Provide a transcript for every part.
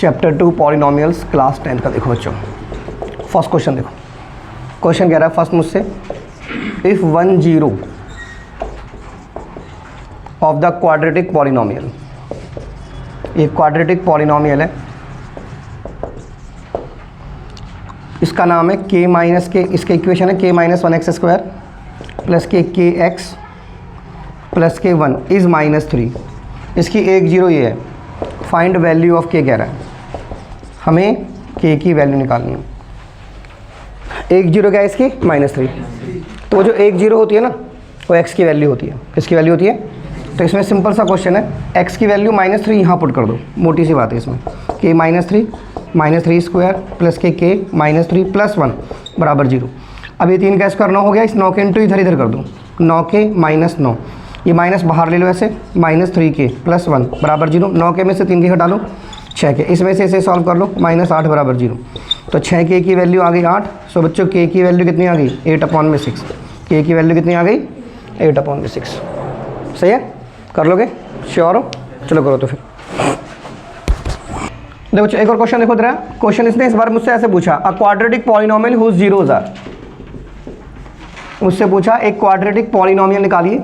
Chapter 2 polynomials class 10 का देखो बच्चों। फर्स्ट क्वेश्चन देखो, क्वेश्चन कह रहा है फर्स्ट मुझसे, if 1 0 of the quadratic polynomial, एक क्वाड्रेटिक पॉलिनोमियल है, इसका नाम है k माइनस के, इसका इक्वेशन है k माइनस 1x² प्लस के एक्स प्लस के 1 इज़ -3। इसकी 1 0 ये है, फाइंड वैल्यू ऑफ k कह रहा है, हमें k की वैल्यू निकालनी है। 1 0 क्या है इसकी? -3। तो वो जो 1 0 होती है ना, वो x की वैल्यू होती है। किसकी वैल्यू होती है? तो इसमें सिंपल सा क्वेश्चन है, x की वैल्यू -3 यहाँ पुट कर दो, मोटी सी बात है इसमें। k -3 प्लस के -3 प्लस 1 बराबर 0। अब ये 3 का स्क्वायर 9 हो गया, इस 9 के इंटू इधर कर दो, 9k - 9, ये माइनस बाहर ले लो ऐसे, -3k प्लस 1 बराबर 0। 9 के में से 3 के हटा लो, 6 के, इसमें से इसे सॉल्व कर लो, -8 बराबर 0। तो 6k की वैल्यू आ गई 8। सो बच्चों k की वैल्यू कितनी आ गई? 8/6। k की वैल्यू कितनी आ गई? 8/6। सही है? कर लोगे? श्योर हो? चलो करो तो फिर। देखो एक और क्वेश्चन देखो तेरा क्वेश्चन, इसने इस बार मुझसे ऐसे पूछा, a quadratic polynomial whose zeros are. मुझसे पूछा एक क्वाड्रेटिक पॉलिनोमियल निकालिए,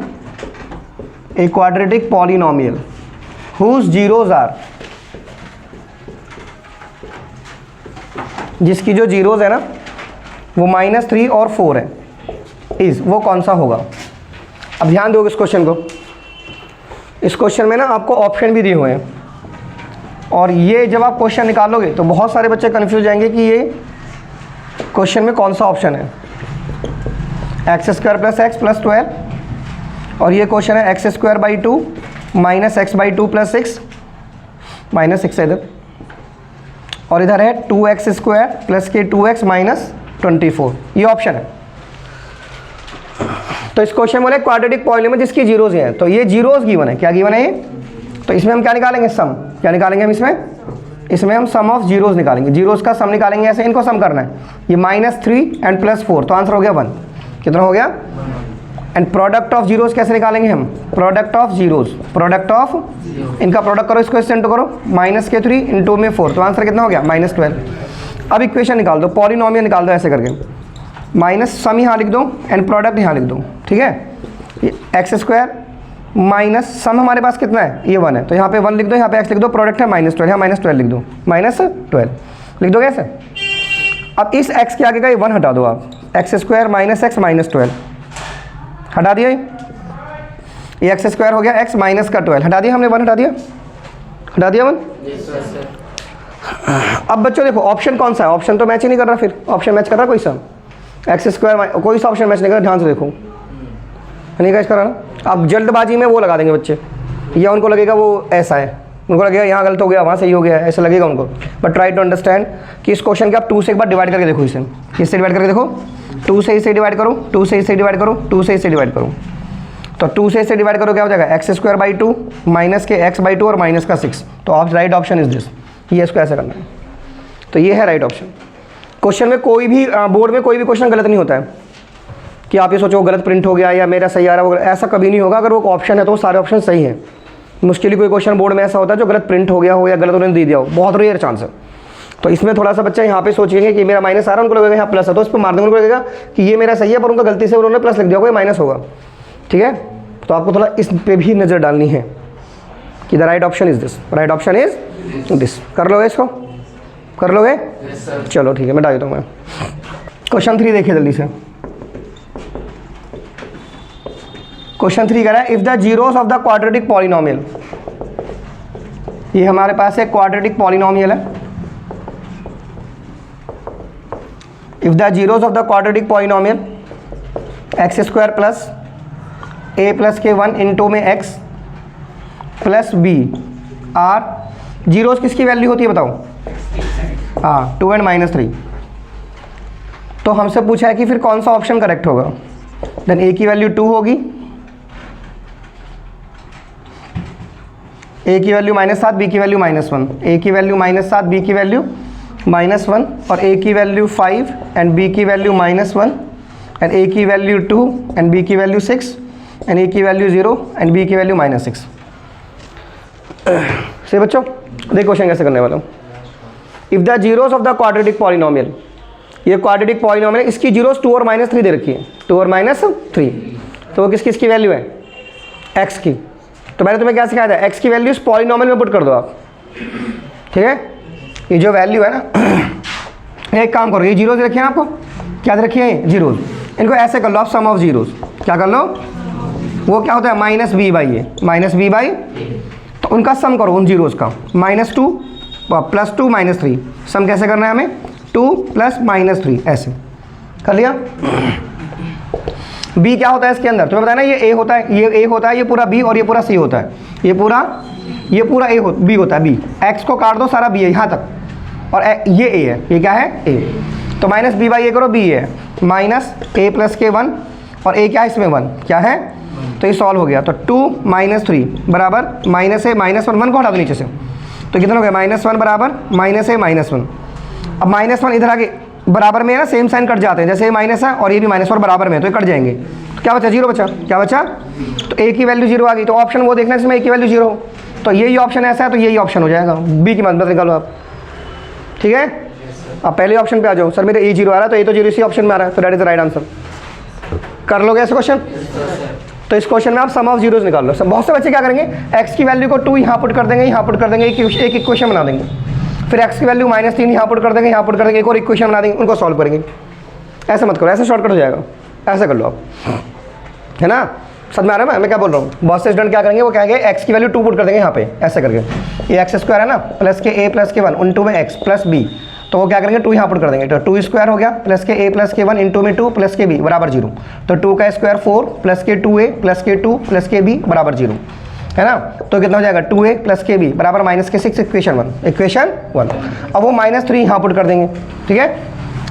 एक quadratic polynomial whose zeros are, जिसकी जो जीरोज है ना वो -3 और 4 है, इज वो कौन सा होगा? अब ध्यान दोगे इस क्वेश्चन को। इस क्वेश्चन में ना आपको ऑप्शन भी दिए हुए हैं, और ये जब आप क्वेश्चन निकालोगे तो बहुत सारे बच्चे कंफ्यूज जाएंगे कि ये क्वेश्चन में कौन सा ऑप्शन है। x² + x + 12, और ये क्वेश्चन है x² / 2 - x / 2 + 6 -6 है इधर, और इधर है 2x² + के 2x - 24, ये ऑप्शन है। तो इस क्वेश्चन में क्वाड्रेटिक पॉलिनोमियल जिसकी जीरोज हैं, तो ये जीरोज गिवन है। क्या गिवन है ये? तो इसमें हम क्या निकालेंगे? सम। क्या निकालेंगे हम इसमें हम सम ऑफ जीरोज निकालेंगे। जीरोज का सम निकालेंगे, ऐसे इनको सम करना है। ये -3 एंड +4, तो आंसर हो गया 1। कितना हो गया? एंड प्रोडक्ट ऑफ जीरोज कैसे निकालेंगे हम? Product of zeros, product of, इनका प्रोडक्ट करो, इसको इससे इंटू करो, -3 इंटू में 4, तो आंसर कितना हो गया? -12। अब इक्वेशन निकाल दो, पॉलिनोमियल निकाल दो ऐसे करके, माइनस सम यहाँ लिख दो एंड प्रोडक्ट यहाँ लिख दो, ठीक है। x² माइनस सम हमारे पास कितना है? ये 1 है, तो यहाँ पे 1 लिख दो, यहाँ पे x लिख दो, प्रोडक्ट है -12, यहाँ -12 लिख दो, -12 लिख दो कैसे। अब इस x के आगे का ये 1 हटा दो आप, x² - x -12 हटा दिया, ये x² हो गया, x माइनस का 12 हटा दिया हमने, 1 हटा दिया 1। अब बच्चों देखो ऑप्शन कौन सा है? ऑप्शन तो मैच ही नहीं कर रहा, फिर ऑप्शन मैच कर रहा कोई सा? x² कोई सा ऑप्शन मैच नहीं कर रहा, ध्यान से देखो, नहीं कैच कर रहा ना। अब जल्दबाजी में वो लगा देंगे बच्चे, या उनको लगेगा वो ऐसा है, उनको लगेगा यहाँ गलत हो गया वहाँ सही हो गया, ऐसा लगेगा उनको। बट ट्राई टू अंडरस्टैंड कि इस क्वेश्चन के आप 2 से एक बार डिवाइड करके देखो, इसे किससे डिवाइड करके देखो, 2 से इसे डिवाइड करो, 2 से इसे डिवाइड करो, 2 से इसे डिवाइड करो। तो 2 से इसे डिवाइड करो क्या हो जाएगा? x² / 2 माइनस के x / 2 और माइनस का 6। तो आप राइट ऑप्शन इज दिस, ये इसको ऐसा करना है। तो ये है राइट ऑप्शन। क्वेश्चन में कोई भी बोर्ड में कोई भी क्वेश्चन गलत नहीं होता है कि आप ये सोचो गलत प्रिंट हो गया या मेरा सही आ रहा है, ऐसा कभी नहीं होगा। अगर वो ऑप्शन है तो वो सारे ऑप्शन सही हैं। मुश्किल ही कोई क्वेश्चन बोर्ड में ऐसा होता है जो गलत प्रिंट हो गया हो या गलत उन्होंने दे दिया हो, बहुत रेयर चांस है। तो इसमें थोड़ा सा बच्चा यहाँ पे सोचेंगे कि मेरा माइनस आ रहा है, उनको लगेगा यहाँ प्लस है, तो इस पर मार देंगे, उनको लगेगा कि ये मेरा सही है, पर उनका गलती से उन्होंने प्लस लिख दिया होगा, ये माइनस होगा, ठीक है। तो आपको थोड़ा इस पर भी नज़र डालनी है कि the right option is this, right option is this. कर लोगे इसको? कर लोगे? चलो ठीक है, मैं डाल देता हूँ मैं। क्वेश्चन 3 देखिए जल्दी से। क्वेश्चन 3 कह रहा है, if the zeros of the quadratic polynomial, ये हमारे पास एक क्वाड्रेटिक पॉलिनोमियल है। If the zeros of the quadratic polynomial x² + a + के 1 इंटू में x + b आर, जीरोस किसकी वैल्यू होती है बताओ? हाँ, 2 एंड -3। तो हमसे पूछा है कि फिर कौन सा ऑप्शन करेक्ट होगा। देन a की वैल्यू 2 होगी, a की वैल्यू -7, b की वैल्यू -1, a की वैल्यू -7, b की वैल्यू -1, और a की वैल्यू 5 एंड b की वैल्यू -1, एंड a की वैल्यू 2 एंड b की वैल्यू 6, एंड a की वैल्यू 0 एंड b की वैल्यू -6। सही बच्चों, देखो क्वेश्चन कैसे करने वाला हूँ। If the zeros of the quadratic polynomial, ये क्वाड्रेटिक पॉलिनोमियल है, इसकी जीरोस 2 और -3 दे रखी है, 2 और -3, तो वो किसकी वैल्यू है, x की। तो मैंने तुम्हें क्या सिखाया था, x की वैल्यू इस पॉलिनोमियल में पुट कर दो आप, ठीक है। ये जो वैल्यू है ना, एक काम करो, ये जीरोस रखिए आपको, क्या रखिए है जीरोस, इनको ऐसे कर लो आप, सम ऑफ जीरोस क्या कर लो, वो क्या होता है -b/a, -b/, तो उनका सम करो उन जीरोस का, -2 +2 -3, सम कैसे करना है हमें, 2 + -3 ऐसे कर लिया। b क्या होता है इसके अंदर, तुम्हें बताया ना, ये a होता है, ये a होता है, ये पूरा b और ये पूरा c होता है, ये पूरा b होता है, b, x को काट दो, सारा b है यहाँ तक, और ये a है, ये क्या है a, तो -b/a करो, b है -a + k1 और a क्या है इसमें 1, क्या है, तो ये सॉल्व हो गया। तो 2 - 3 बराबर -a -1 को हटा दो नीचे से, तो कितना हो गया, -1 बराबर -a -1। अब -1 इधर आगे बराबर में है ना, सेम साइन कट जाते हैं, जैसे ये माइनस है और ये भी -1 बराबर में है, तो ये कट जाएंगे, तो क्या बचा, 0 बचा, क्या बचा, तो a की वैल्यू 0 आ गई। तो ऑप्शन वो देखना जिसमें a की वैल्यू 0 हो, तो यही ऑप्शन ऐसा है, तो यही ऑप्शन हो जाएगा, b की मदद निकालो आप, ठीक है। अब पहले ऑप्शन पे आ जाओ, सर मेरे a 0 आ रहा है, तो a तो 0 इसी ऑप्शन में आ रहा है, तो that is the right answer. कर लोगे ऐसे क्वेश्चन, तो इस क्वेश्चन में आप सम ऑफ जीरोस निकाल लो। बहुत से बच्चे क्या करेंगे, x की वैल्यू को 2 यहाँ पुट कर देंगे, यहाँ पुट कर देंगे, एक इक्वेशन बना देंगे, फिर x की वैल्यू -3 यहाँ पुट कर देंगे, यहाँ पुट कर देंगे, एक और इक्वेशन बना देंगे, उनको सॉल्व करेंगे। ऐसा मत करो, ऐसे शॉर्टकट हो जाएगा, ऐसा कर लो आप, है ना, समझ में आ रहा है मैं क्या बोल रहा हूँ। बहुत से स्टूडेंट क्या करेंगे, वो कहेंगे x की वैल्यू 2 पुट कर देंगे यहाँ पे, ऐसे करके, ये x² है ना, प्लस के a + k1 इंटू में x + b, तो वो क्या करेंगे 2 यहाँ पुट कर देंगे, तो 2² हो गया, प्लस के a + k1 इंटू में 2 प्लस के b बराबर 0, तो 2 का स्क्वायर 4 प्लस के 2a प्लस के 2 प्लस के b बराबर 0, है ना। तो कितना हो जाएगा, 2a प्लस के b बराबर -6, इक्वेशन 1। अब वो -3 यहाँ पुट कर देंगे, ठीक है,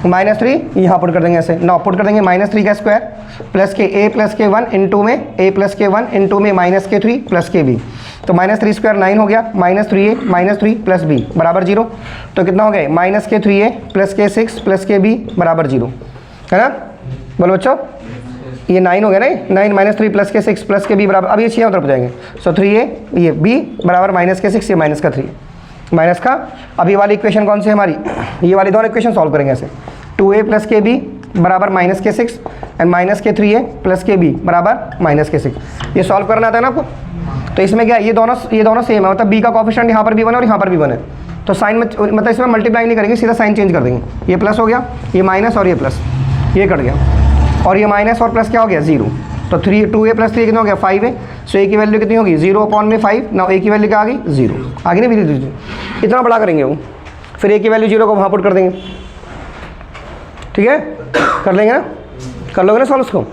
-3 यहाँ पुट कर देंगे, ऐसे ना पुट कर देंगे, -3 का स्क्वायर प्लस के a + k1 इंटू में a + k1 इंटू में -3 प्लस के b, तो -3² 9 हो गया, -3a -3 प्लस b बराबर 0, तो कितना हो गया, -3a प्लस k6 प्लस के b बराबर 0, है ना। बोलो बच्चों, ये 9 हो गया ना, 9 -3 प्लस के6 प्लस के b बराबर, अब ये 6 उधर पर जाएंगे, सो 3a ये b बराबर -के6, ये -3 माइनस का। अब ये वाली इक्वेशन कौन सी है हमारी, ये वाली दोनों इक्वेशन सॉल्व करेंगे ऐसे, 2a प्लस के b बराबर -के6 एंड -3a प्लस के b बराबर -के6, ये सॉल्व करना आता है ना आपको। तो इसमें क्या है, ये दोनों सेम है, मतलब b का कोफिशिएंट यहाँ पर भी 1 है और यहाँ पर भी 1 है, तो साइन में मतलब इसमें मल्टीप्लाई नहीं करेंगे, सीधा साइन चेंज कर देंगे, ये प्लस हो गया, ये माइनस और ये प्लस, ये कट गया, और ये माइनस और प्लस क्या हो गया 0, तो 2a + 3 कितना हो गया 5a, सो a की वैल्यू कितनी होगी 0/5, ना a की वैल्यू क्या आ गई 0 आ गई ना, इतना बड़ा करेंगे वो, फिर a की वैल्यू 0 को वहाँ पुट कर देंगे, ठीक है, कर लेंगे ना, कर लोगे ना सॉल्व उसको,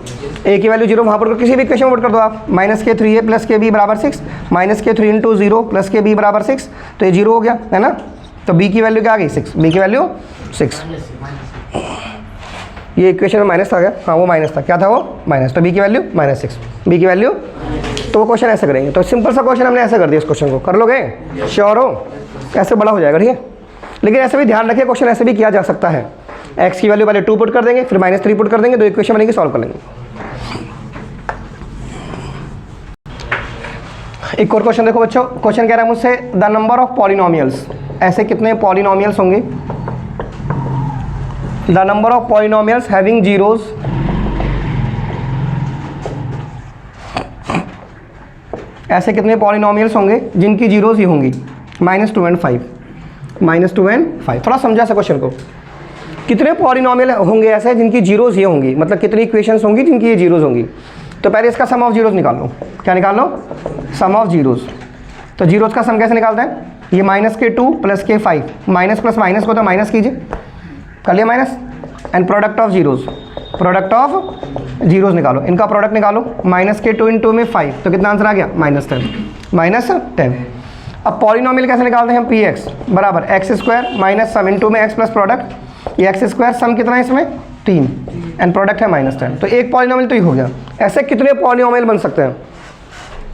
a की वैल्यू 0 वहाँ पर किसी भी इक्वेशन में पुट कर दो आप, -3a प्लस के b बराबर 6, -3 इंटू 0 प्लस के b बराबर 6, तो ये 0 हो गया, है ना। तो b की वैल्यू क्या आ गई 6, b की वैल्यू 6, ये इक्वेशन में माइनस था क्या, हाँ वो माइनस था, क्या था वो माइनस, तो b की वैल्यू -6, b की वैल्यू, तो वो क्वेश्चन ऐसे करेंगे। तो सिंपल सा क्वेश्चन हमने ऐसे कर दिया, इस क्वेश्चन को कर लोगे, श्योर हो, ऐसे बड़ा हो जाएगा, ठीक है। लेकिन ऐसे भी ध्यान रखिए, क्वेश्चन ऐसे भी किया जा सकता है, x की वैल्यू पहले 2 पुट कर देंगे, फिर -3 पुट कर देंगे, 2 इक्वेशन बनेंगे, सॉल्व कर लेंगे। एक और क्वेश्चन देखो बच्चों, क्वेश्चन कह रहा है मुझसे द नंबर ऑफ पॉलिनोमियल्स, ऐसे कितने पॉलिनोमियल्स होंगे, the number of polynomials having zeros ऐसे कितने पॉलिनोमियल्स होंगे जिनकी जीरोस ही होंगी, -2 and 5, -2 and 5। थोड़ा समझा सा क्वेश्चन को, कितने पॉलिनोमियल होंगे ऐसे जिनकी जीरोस ये होंगी, मतलब कितनी इक्वेशंस होंगी जिनकी ये जीरोस होंगी। तो पहले इसका सम ऑफ जीरोस निकाल लो, क्या निकाल लो, सम ऑफ जीरोस। तो जीरोस का सम कैसे निकालते हैं, ये -2 प्लस के 5, माइनस प्लस माइनस को तो माइनस कीजिए, कर लिया minus, and product of zeros, product of zeros निकालो, इनका प्रोडक्ट निकालो, -2 इंटू में 5, तो कितना आंसर आ गया -10। अब पॉलिनोमियल कैसे निकालते हैं हम, px बराबर x² माइनस सम इंटू में x प्लस प्रोडक्ट, ये x² सम कितना है इसमें 3 एंड प्रोडक्ट है -10, तो एक पॉलिनोमियल तो ही हो गया। ऐसे कितने पॉलिनोमियल बन सकते हैं,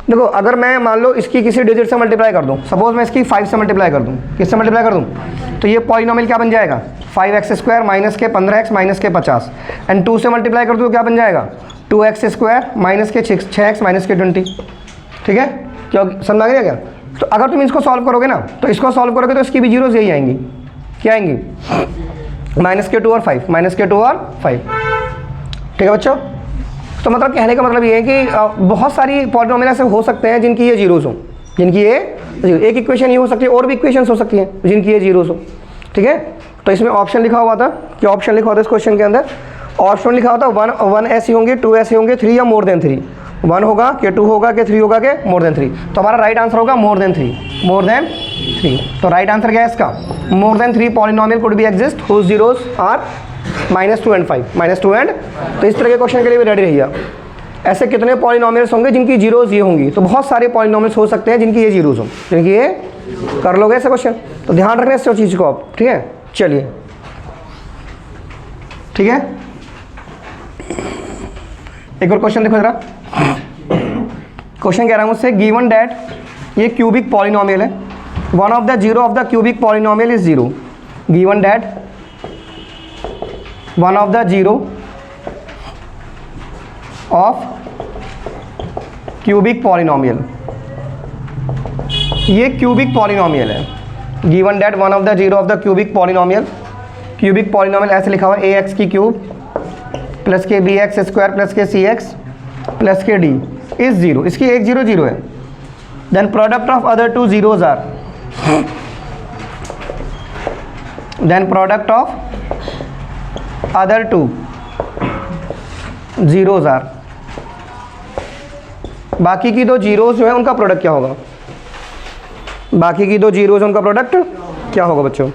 देखो अगर मैं मान लो इसकी किसी डिजिट से मल्टीप्लाई कर दूं, सपोज मैं इसकी 5 से मल्टीप्लाई कर दूं, किससे मल्टीप्लाई कर दूं, तो ये पॉलिनोमियल क्या बन जाएगा 5x² माइनस के 15x माइनस के 50, एंड 2 से मल्टीप्लाई कर दूँ क्या बन जाएगा 2x² माइनस के 6x माइनस के 20, ठीक है, क्यों समझ आ गया क्या। तो अगर तुम इसको सॉल्व करोगे ना, तो इसको सॉल्व करोगे तो इसकी भी जीरोस यही आएंगी, क्या आएंगी, -k2 और 5, -k2 और 5। ठीक है बच्चों, तो मतलब कहने का मतलब ये है कि बहुत सारी पॉलिनोमियल ऐसे हो सकते हैं जिनकी ये जीरोस हो, जिनकी ये एक इक्वेशन ये हो सकती है और भी इक्वेशंस हो सकती हैं जिनकी ये जीरोस हो। ठीक है, तो इसमें ऑप्शन लिखा हुआ था, क्या ऑप्शन लिखा हुआ था इस क्वेश्चन के अंदर, ऑप्शन लिखा हुआ था 1 ऐसे होंगे, 2 ऐसे होंगे, 3 या मोर देन 3। 1 होगा कि 2 होगा कि 3 होगा कि मोर देन 3, तो हमारा राइट आंसर होगा मोर देन 3, मोर देन 3। तो राइट आंसर क्या है इसका, more than 3 polynomial could be exist whose zeros are -2 and 5, -2 and। तो इस तरह के क्वेश्चन के लिए भी रेडी रहिए। ऐसे कितने पॉलिनोमियल्स होंगे जिनकी जीरोस ये होंगी, तो बहुत सारे पॉलिनोमियल्स हो सकते हैं जिनकी ये जीरोस हो, जिनकी ये कर लोगे ऐसे क्वेश्चन, तो ध्यान रखना इस चीज़ को आप। ठीक है, चलिए ठीक है, एक और क्वेश्चन देखो जरा। क्वेश्चन कह रहा है मुझसे, गिवन डैट ये क्यूबिक पॉलिनोमियल है, one of the zero of the cubic polynomial is zero. Given that one of the zero of cubic polynomial, ये क्यूबिक पॉलिनोमियल है। Given that one of the zero of the cubic polynomial, cubic polynomial ऐसे लिखा हुआ है ax की cube plus के bx square plus के cx plus के d इज जीरो, इसकी एक जीरो जीरो है। Then product of other two zeros are, then product of other two zeros are, बाकी की दो जीरोज जो है उनका प्रोडक्ट क्या होगा, बाकी की दो जीरोज उनका प्रोडक्ट क्या होगा बच्चों।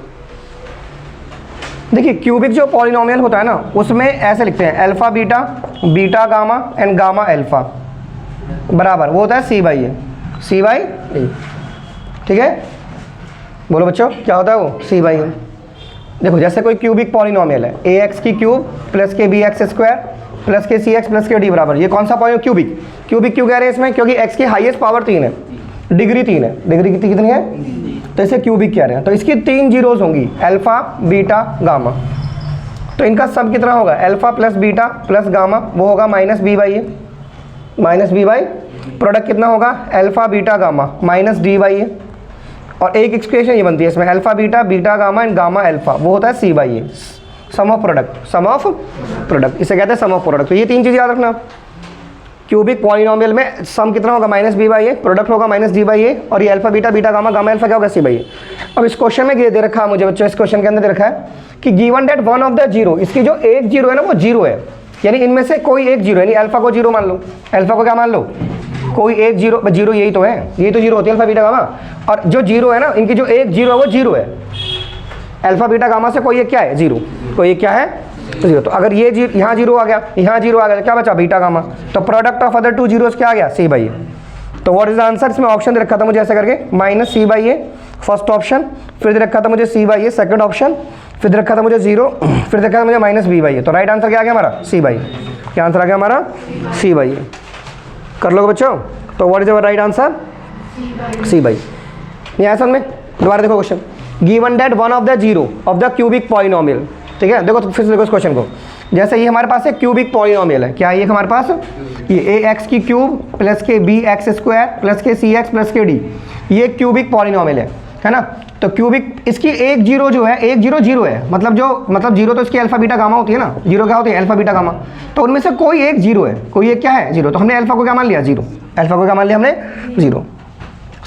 देखिए क्यूबिक जो पॉलिनोमियल होता है ना, उसमें ऐसे लिखते हैं alpha beta, beta gamma and gamma alpha बराबर वो होता है c by A, c by A. ठीक है, बोलो बच्चों क्या होता है वो, c बाई ए। देखो जैसे कोई क्यूबिक पॉलिनोमियल है, ax की क्यूब प्लस के bx स्क्वायर प्लस के cx प्लस के d बराबर, ये कौन सा पॉलिनोमियल, क्यूबिक। क्यूबिक क्यों कह रहे हैं इसमें, क्योंकि x की हाईएस्ट पावर 3 है, डिग्री 3 है, डिग्री कितनी है, तो इसे क्यूबिक कह रहे हैं। तो इसकी 3 जीरोस होंगी, अल्फा बीटा गामा, तो इनका सब कितना होगा, alpha plus beta plus gamma, वो होगा -b by A, -b by product कितना होगा, alpha beta gamma -d by A, और एक एक्सप्रेशन ये बनती है इसमें alpha beta, beta gamma and gamma alpha, वो होता है c by A, sum of product, sum of product, इसे कहते हैं सम ऑफ प्रोडक्ट। तो ये 3 चीज़ याद रखना। क्यूबिक पॉलिनोमियल में सम कितना होगा, -b बाई ए, प्रोडक्ट होगा -d बाई ए, और ये alpha beta, beta gamma, gamma alpha क्या होगा, c बाई ए। अब इस क्वेश्चन में दे रखा है मुझे बच्चों, इस क्वेश्चन के अंदर दे रखा है कि given that one of the zero, इसकी जो एक जीरो है ना वो जीरो है, यानी इनमें से कोई एक जीरो है, यानी अल्फा को जीरो मान लो, अल्फा को क्या मान लो, कोई एक जीरो, जीरो यही तो है, यही तो जीरो होती है अल्फा बीटा गामा, और जो जीरो है ना इनकी जो एक जीरो है वो जीरो है, अल्फा बीटा गामा से कोई एक क्या है, जीरो, कोई एक क्या है, जीरो। तो अगर ये यहाँ जीरो आ गया, यहाँ जीरो आ गया, तो क्या बचा, बीटा गामा, तो product of other two zeros क्या आ गया, c बाई ए। तो व्हाट इज द आंसर, इसमें ऑप्शन दे रखा था मुझे ऐसे करके, -c by A first option, फिर दे रखा था मुझे c by A second option, फिर दे रखा था मुझे जीरो, फिर दे रखा था मुझे -b बाई ए। तो राइट आंसर क्या आ गया हमारा, c बाई ए। क्या आंसर आ गया हमारा, c बाई ए। कर लोगे बच्चों, तो what is our right answer, c by. नहीं आया समझ में, दोबारा देखो question, given that one of the zero of the cubic polynomial. ठीक है, देखो तो फिर से देखो इस क्वेश्चन को, जैसे ये हमारे पास एक क्यूबिक पॉलिनोमियल है, क्या है ये हमारे पास, ये ax की क्यूब प्लस के bx स्क्वायर प्लस के cx प्लस के d, ये क्यूबिक पॉलिनोमियल है ना। तो क्यूबिक, इसकी एक जीरो जो है, एक जीरो जीरो है, मतलब जीरो तो इसकी अल्फा बीटा गामा होती है ना, जीरो क्या होती है, अल्फा बीटा गामा, तो उनमें से कोई एक जीरो है, कोई एक क्या है, जीरो। तो हमने अल्फा को क्या मान लिया, जीरो, अल्फा को क्या मान लिया हमने, जीरो।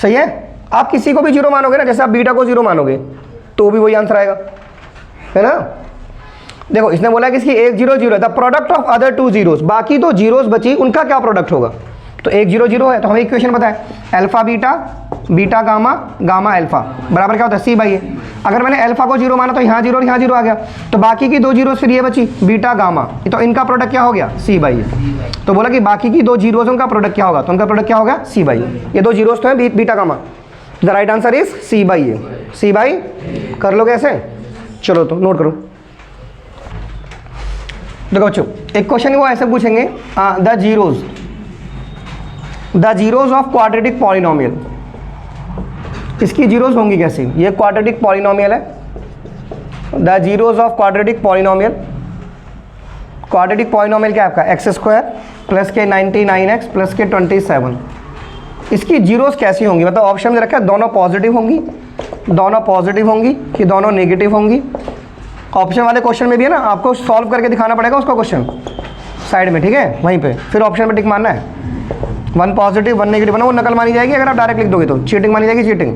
सही है, आप किसी को भी जीरो मानोगे ना, जैसे आप बीटा को जीरो मानोगे तो भी वही आंसर आएगा, है ना। देखो इसने बोला कि इसकी एक जीरो जीरो है, the product of other two zeros, बाकी दो जीरोस बची उनका क्या प्रोडक्ट होगा, तो एक जीरो जीरो है, तो हमें इक्वेशन पता है alpha beta, beta gamma, gamma alpha बराबर क्या होता है, c बाई ए। अगर मैंने अल्फा को जीरो माना तो यहाँ जीरो और यहाँ जीरो आ गया, तो बाकी की दो जीरो फिर ये बची बीटा गामा, तो इनका प्रोडक्ट क्या हो गया, c बाई ए। तो बोला कि बाकी की दो जीरोस उनका प्रोडक्ट क्या होगा, तो उनका प्रोडक्ट क्या होगा, c बाई ए। ये दो जीरोस तो है beta gamma, the right answer is c by A, c by. कर लोगे ऐसे, चलो तो नोट करो। देखो बच्चों एक क्वेश्चन वो ऐसे पूछेंगे, the zeros of quadratic polynomial, इसकी जीरोज होंगी कैसी, ये क्वाड्रेटिक पॉलिनोमियल है, the zeros of quadratic polynomial, quadratic polynomial क्या है आपका, एक्स स्क्वायर प्लस के 99x प्लस के 27, इसकी जीरोस कैसी होंगी, मतलब ऑप्शन में रखा है दोनों पॉजिटिव होंगी दोनों पॉजिटिव होंगी कि दोनों नेगेटिव होंगी। ऑप्शन वाले क्वेश्चन में भी है ना, आपको सॉल्व करके दिखाना पड़ेगा उसका क्वेश्चन साइड में, ठीक है, वहीं पे फिर ऑप्शन पे टिक मारना है। 1 पॉजिटिव 1 नेगेटिव बना वो नकल मानी जाएगी, अगर आप डायरेक्ट लिख दोगे तो चीटिंग मानी जाएगी, चीटिंग।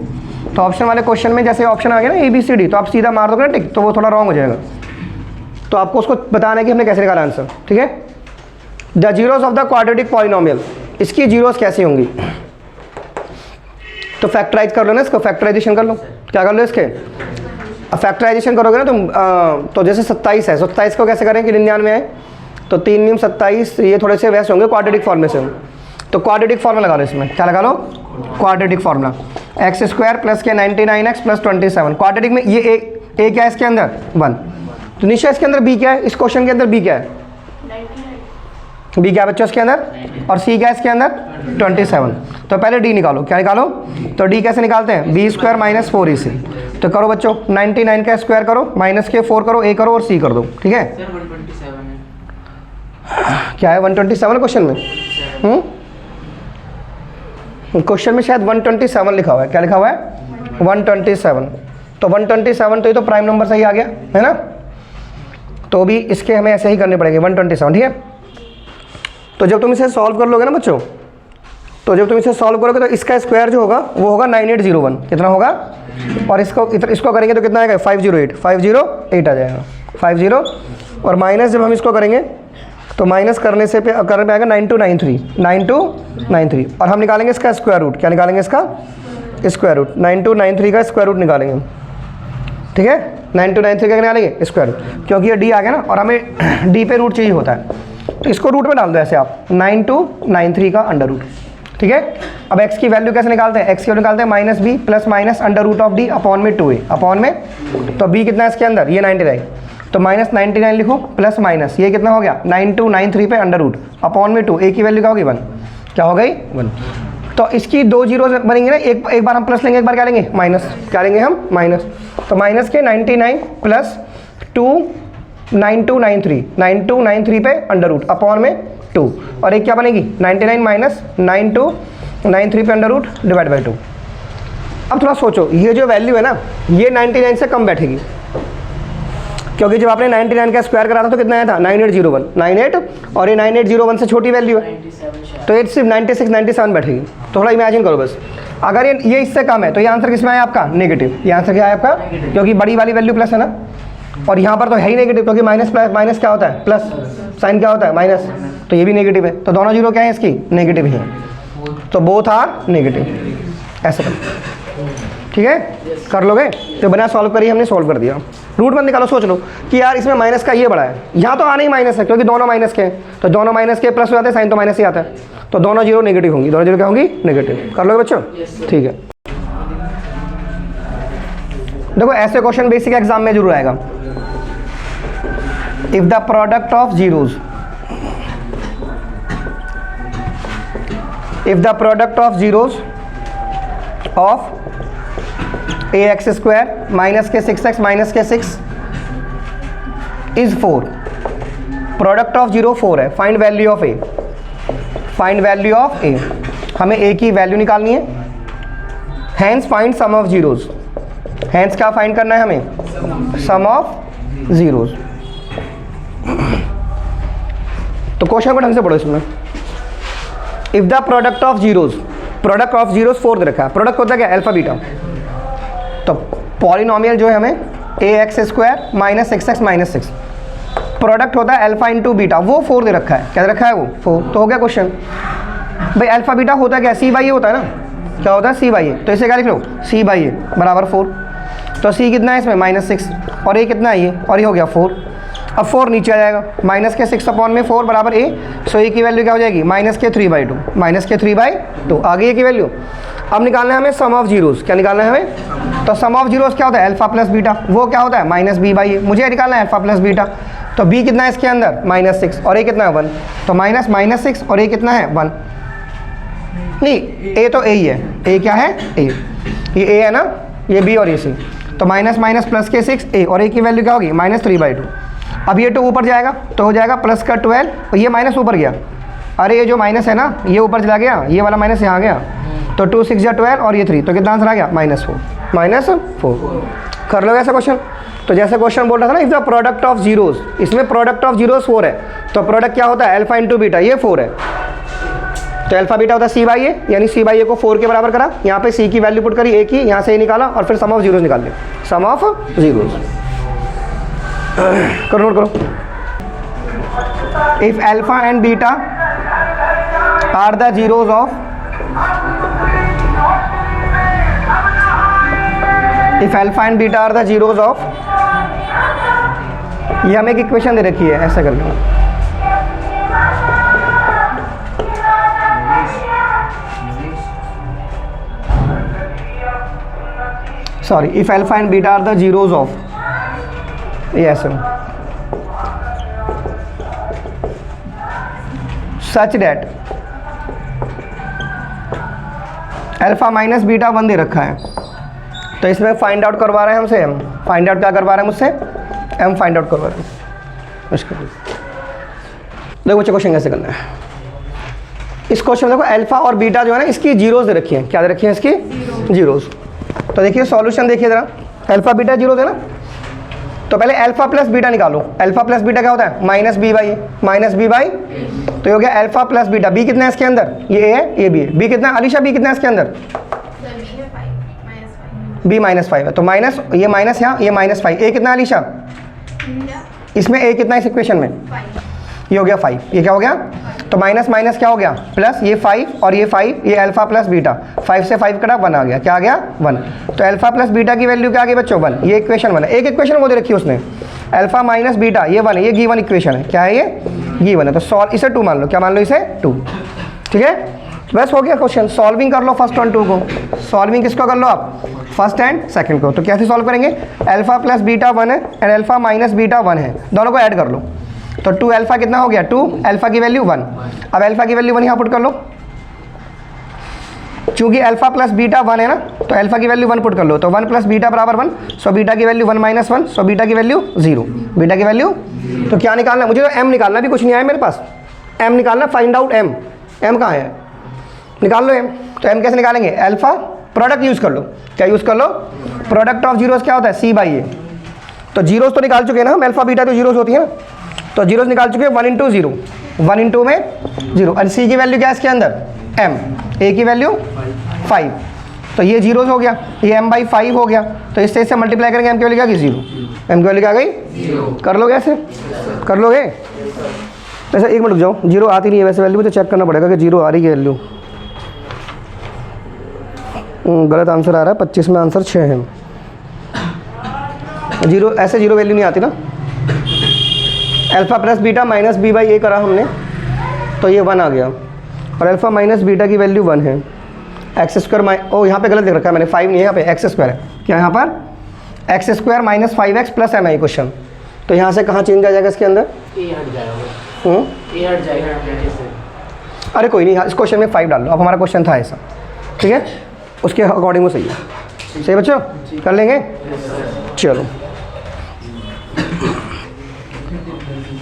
तो ऑप्शन वाले क्वेश्चन में जैसे ऑप्शन आ गया ना ABCD, तो आप सीधा मार दोगे ना टिक, तो वो थोड़ा रॉन्ग हो जाएगा। तो आपको उसको बताना है कि हमने कैसे निकाला आंसर, ठीक है। The zeros of the quadratic polynomial, इसकी जीरोस कैसी होंगी? तो फैक्टराइज कर लो ना इसको, फैक्टराइजेशन कर लो। क्या कर लो इसके? फैक्टराइजेशन करोगे ना तुम तो जैसे 27 है, 27 को कैसे करें कि 99 है, तो 3 × 27, ये थोड़े से वैसे होंगे क्वाड्रेटिक फॉर्म में से। तो क्वाड्रेटिक फॉर्मूला लगा लो इसमें, क्या लगा लो? Quadratic formula. x² + के 99x + 27। क्वाड्रेटिक में ये ए क्या है इसके अंदर? 1। तो निशा इसके अंदर b क्या है? इस क्वेश्चन के अंदर b क्या है? 99। b क्या है बच्चों इसके अंदर? और c क्या है इसके अंदर? 27। तो पहले d निकालो, क्या निकालो? तो d कैसे निकालते हैं? b² - 4ac। तो करो बच्चों, 99 का स्क्वायर करो, माइनस के 4 करो, a करो और c कर दो, ठीक है। सर 127 है। क्या है 127 क्वेश्चन में? क्वेश्चन में शायद 127 लिखा हुआ है। क्या लिखा हुआ है? 127। तो 127 तो ये तो प्राइम नंबर सही आ गया है ना। तो भी इसके हमें ऐसे ही करने पड़ेंगे 127, ठीक है। तो जब तुम इसे सॉल्व कर लोगे ना बच्चों, तो जब तुम इसे सॉल्व करोगे तो इसका स्क्वायर जो होगा वो होगा 9801। कितना होगा? और इसको करेंगे तो कितना आएगा? 508 आ जाएगा, 50। और माइनस जब हम इसको करेंगे तो माइनस करने पे आएगा 9293 और हम निकालेंगे इसका स्क्वायर रूट। क्या निकालेंगे इसका? Square root. 9293 का स्क्वायर रूट निकालेंगे, ठीक है। 9293 का निकालेंगे स्क्वायर रूट, क्योंकि ये d आ गया ना और हमें d पे रूट चाहिए होता है, तो इसको रूट में डाल दो ऐसे आप, 9293 का अंडर रूट, ठीक है। अब x की वैल्यू कैसे निकालते हैं? x की वैल्यू निकालते हैं -b + under root of d upon में 2a अपॉन में, तो b कितना है इसके अंदर? ये 99, तो -99 लिखो प्लस माइनस, ये कितना हो गया? 9293 पे अंडर रूट अपॉन में 2, a की वैल्यू क्या होगी? 1। क्या हो गई? 1। तो इसकी 2 जीरो बनेंगे ना, एक बार हम प्लस लेंगे, एक बार क्या लेंगे? माइनस। क्या लेंगे हम? माइनस। तो माइनस के 99 + 2 9293 पे अंडर रूट अपॉन में 2, और एक क्या बनेगी? 99 - 9293 पे अंडर रूट डिवाइड बाई 2। अब थोड़ा सोचो, ये जो वैल्यू है ना, ये 99 से कम बैठेगी, क्योंकि जब आपने 99 का स्क्वायर करा था तो कितना आया था? 9801, 98, और ये 9801 से छोटी वैल्यू है, तो ये सिर्फ 96 97 बैठेगी। तो थोड़ा इमेजिन करो बस, अगर ये इससे कम है तो ये आंसर किस में आया आपका? नेगेटिव। ये आंसर क्या है आपका? क्योंकि बड़ी वाली वैल्यू प्लस है ना, और यहाँ पर तो है ही नेगेटिव, क्योंकि माइनस क्या होता है? प्लस। साइन क्या होता है? माइनस। तो ये भी नेगेटिव है, तो दोनों जीरो क्या है इसकी? नेगेटिव ही है, तो बोथ आर नेगेटिव। ऐसे कर, ठीक है, कर लोगे? तो बिना सॉल्व करिए हमने सॉल्व कर दिया। रूट मत निकालो, सोच लो कि यार इसमें माइनस का ये बड़ा है, यहाँ तो आना ही माइनस है, क्योंकि दोनों माइनस के हैं, तो दोनों माइनस के प्लस हो जाते हैं, साइन तो माइनस ही आता है, तो दोनों जीरो नेगेटिव होंगी। दोनों जीरो क्या होंगी? नेगेटिव। कर लोगे बच्चों? ठीक है। देखो ऐसे क्वेश्चन बेसिक एग्जाम में जरूर आएगा। If the product of zeros, if the product of zeros of ax² minus के 6x minus के 6 is 4, प्रोडक्ट ऑफ जीरो 4 है, find value of A. Find value of A, हमें ए की value निकालनी है, hence find sum of zeros. Hence क्या find करना है हमें? Sum of zeros. तो क्वेश्चन को ढंग से पढ़ो इसमें। If the product of zeros, product of zeros 4 दे रखा है, प्रोडक्ट होता है क्या? Alpha beta. तो पॉलिनोमियल जो है हमें ax² minus 6x minus 6, product होता है अल्फा इंटू बीटा, वो 4 दे रखा है। क्या दे रखा है? वो 4। तो हो गया क्वेश्चन। भाई अल्फा बीटा होता है क्या? c/a होता है ना, क्या होता है? c/a। तो इसे क्या लिख लो? c/a बराबर 4। तो c कितना है इसमें? -6, और a कितना है? ये, और ये हो गया 4। अब 4 नीचे आ जाएगा, माइनस के 6 अपॉन में 4 बराबर a, सो a की वैल्यू क्या हो जाएगी? -3/2, -3/2 आ गई a की वैल्यू। अब निकालना है हमें सम ऑफ जीरोस। क्या निकालना है हमें? तो सम ऑफ जीरोस क्या होता है? अल्फा प्लस बीटा, वो क्या होता है? -b/a। मुझे निकालना है अल्फा प्लस बीटा, तो b कितना है इसके अंदर? -6, और a कितना है? 1। तो -6 और a कितना है? 1। नहीं, a तो a ही है, a क्या है? a, ये a है ना, ये b और ये c, तो माइनस प्लस के 6 a, और a की वैल्यू क्या होगी? -3/2। अब ये 2 ऊपर जाएगा तो हो जाएगा प्लस का 12, और ये माइनस ऊपर गया, अरे ये जो माइनस है ना ये ऊपर चला गया, ये वाला माइनस यहाँ गया, तो 2 6 या 12 और ये 3, तो कितना आंसर आ गया? -4। -4। कर लो ऐसा क्वेश्चन। तो जैसे क्वेश्चन बोल रहा था ना, if the product of zeros, इसमें प्रोडक्ट ऑफ जीरोस 4 है, तो प्रोडक्ट क्या होता है अल्फा इंटू बीटा, ये 4 है, तो अल्फा बीटा होता है सी बाई ए, यानी सी बाई ए को 4 के बराबर करा, यहाँ पे सी की वैल्यू पुट करी, ए की, यहाँ से ए निकाला और फिर सम ऑफ जीरोस निकाल लिया, सम ऑफ जीरोस। करो नोट करो। If alpha and beta are the zeros of, if alpha and beta are the zeros of, ये हमें एक इक्वेशन दे रखी है, ऐसा करके sorry, if alpha and beta are the zeros of, ये ऐसे such that alpha minus beta 1 दे रखा है, तो इसमें फाइंड आउट करवा रहे हैं हमसे एम। फाइंड आउट क्या करवा रहे हैं मुझसे, एम फाइंड आउट करवा रहे हैं। देखो बच्चे क्वेश्चन कैसे करना है। इस क्वेश्चन में देखो अल्फा और बीटा जो है ना, इसकी जीरोस दे रखी है। क्या दे रखी है इसकी, जीरोस। तो देखिए सॉल्यूशन देखिए जरा, अल्फा बीटा जीरोस है ना, तो पहले अल्फा प्लस बीटा निकालो। अल्फा प्लस बीटा क्या होता है, माइनस बी बाई, तो ये हो गया अल्फा प्लस बीटा। बी कितना है इसके अंदर, ये ए है, ये बी है। बी कितना है अलीशा, बी कितना है इसके अंदर, बी -5 है, तो माइनस, ये माइनस यहाँ, ये -5। ए कितना है अलीशा इसमें, ए कितना है इस इक्वेशन में, ये हो गया 5। ये क्या हो गया, तो माइनस माइनस क्या हो गया प्लस, ये 5 और ये 5, ये अल्फा प्लस बीटा, 5 से 5 कटा 1 आ गया। क्या आ गया 1। तो अल्फा प्लस बीटा की वैल्यू क्या आ गई बच्चों 1। ये इक्वेशन 1 है। एक इक्वेशन वो दे रखी है उसने, अल्फा माइनस बीटा, ये 1 है, ये गिवन इक्वेशन है। क्या है ये गिवन है, तो सॉल्व, इसे 2 मान लो। क्या मान लो इसे 2, ठीक है। बस हो गया क्वेश्चन। सॉल्विंग कर लो फर्स्ट और 2 को। सॉल्विंग किसको कर लो आप, फर्स्ट एंड सेकंड को। तो कैसे सॉल्व करेंगे, अल्फा प्लस बीटा 1 है एंड अल्फा माइनस बीटा 1 है, दोनों को ऐड कर लो। तो 2 अल्फा कितना हो गया 2, अल्फा की वैल्यू 1। अब अल्फा की वैल्यू 1 यहाँ पुट कर लो, चूंकि अल्फा प्लस बीटा 1 है ना, तो अल्फा की वैल्यू 1 पुट कर लो। तो 1 प्लस बीटा बराबर 1, सो बीटा की वैल्यू 1 माइनस 1, सो बीटा की वैल्यू 0। बीटा की वैल्यू, तो क्या निकालना है मुझे, तो एम निकालना, भी कुछ नहीं आया मेरे पास, एम निकालना। फाइंड आउट एम, एम कहाँ है, निकाल लो एम। तो एम कैसे निकालेंगे, अल्फा प्रोडक्ट यूज़ कर लो। क्या यूज़ कर लो, प्रोडक्ट ऑफ जीरोस क्या होता है सी बाई ए। तो जीरोस तो निकाल चुके हैं ना हम, अल्फा बीटा तो जीरोस होती है ना, तो जीरोस निकाल चुके हैं। 1 इंटू 0, 1 इंटू में 0, और सी की वैल्यू क्या है इसके अंदर m, ए की वैल्यू 5, तो ये जीरोस हो गया, ये m/5 हो गया। तो इससे मल्टीप्लाई करेंगे, m की वैल्यू क्या गई 0, m की वैल्यू क्या गई 0। कर लोगे ऐसे, कर लोगे ऐसे। 1 मिनट रुक जाओ, 0 आती नहीं है वैसे वैल्यू, मुझे चेक करना पड़ेगा कि 0 आ रही है वैल्यू। गलत आंसर आ रहा है, 25 में आंसर 6 है। 0 ऐसे 0 वैल्यू नहीं आती ना। Alpha plus beta minus B by A करा हमने, तो ये 1 आ गया, और अल्फा माइनस बीटा की वैल्यू 1 है। एक्स स्क्वायर ओ यहाँ पे गलत लिख रखा है मैंने, 5 नहीं है यहाँ पे, एक्स स्क्वायर है। क्या यहाँ पर x square minus 5x plus M I question. तो यहाँ से कहाँ चेंज आ जाएगा इसके अंदर, अरे कोई नहीं, इस क्वेश्चन में 5 डाल लो। अब हमारा क्वेश्चन था ऐसा, ठीक है, उसके अकॉर्डिंग वो सही है। सही बच्चों, कर लेंगे, चलो।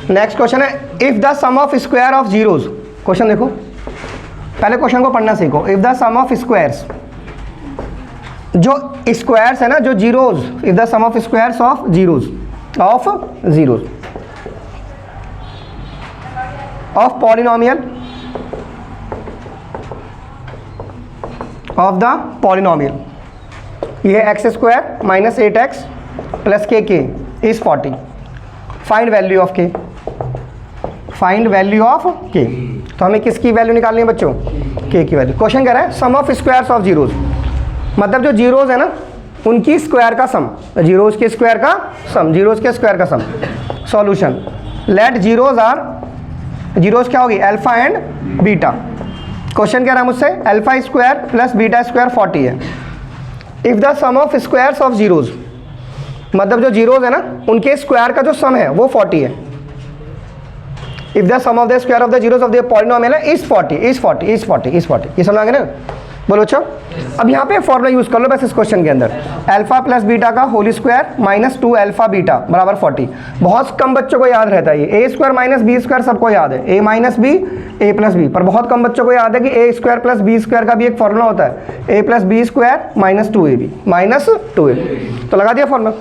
नेक्स्ट क्वेश्चन है, if the sum of square of zeros. Question देखो, पहले क्वेश्चन को पढ़ना सीखो। If the sum of squares, जो स्क्वायर्स है ना, जो zeros, if the sum of squares of zeros, of zeros of polynomial, of the polynomial, ये x square minus 8x plus K is 40। Find value of के, find value of K. तो हमें किसकी value निकालनी है बच्चों, के की वैल्यू। क्वेश्चन कह रहा है सम ऑफ स्क्वायर्स ऑफ जीरोस, मतलब जो जीरोस है ना उनकी स्क्वायर का सम, जीरोस के स्क्वायर का सम, जीरोस के स्क्वायर का sum. Solution, let zeros are, zeros क्या होगी अल्फा एंड बीटा। क्वेश्चन कह रहा है मुझसे alpha square plus beta square 40 है। If the sum of squares of zeros, मतलब जो जीरोस है ना उनके स्क्वायर का जो सम है वो 40 है। If the sum of the square of the zeros of the polynomial is 40, is 40, is 40, is 40, ये समझ आ गया ना। बोलो बच्चों। अब यहाँ पे फॉर्मूला यूज़ कर लो बस इस क्वेश्चन के अंदर, अल्फा प्लस बीटा का whole square minus 2 alpha beta बराबर 40। बहुत कम बच्चों को याद रहता है ये, a square minus b square सबको याद है, a minus b a plus b, पर बहुत कम बच्चों को याद है कि a square plus b square का भी एक फॉर्मूला होता है, a plus b square minus 2ab minus 2ab। तो लगा दिया फॉर्मूला।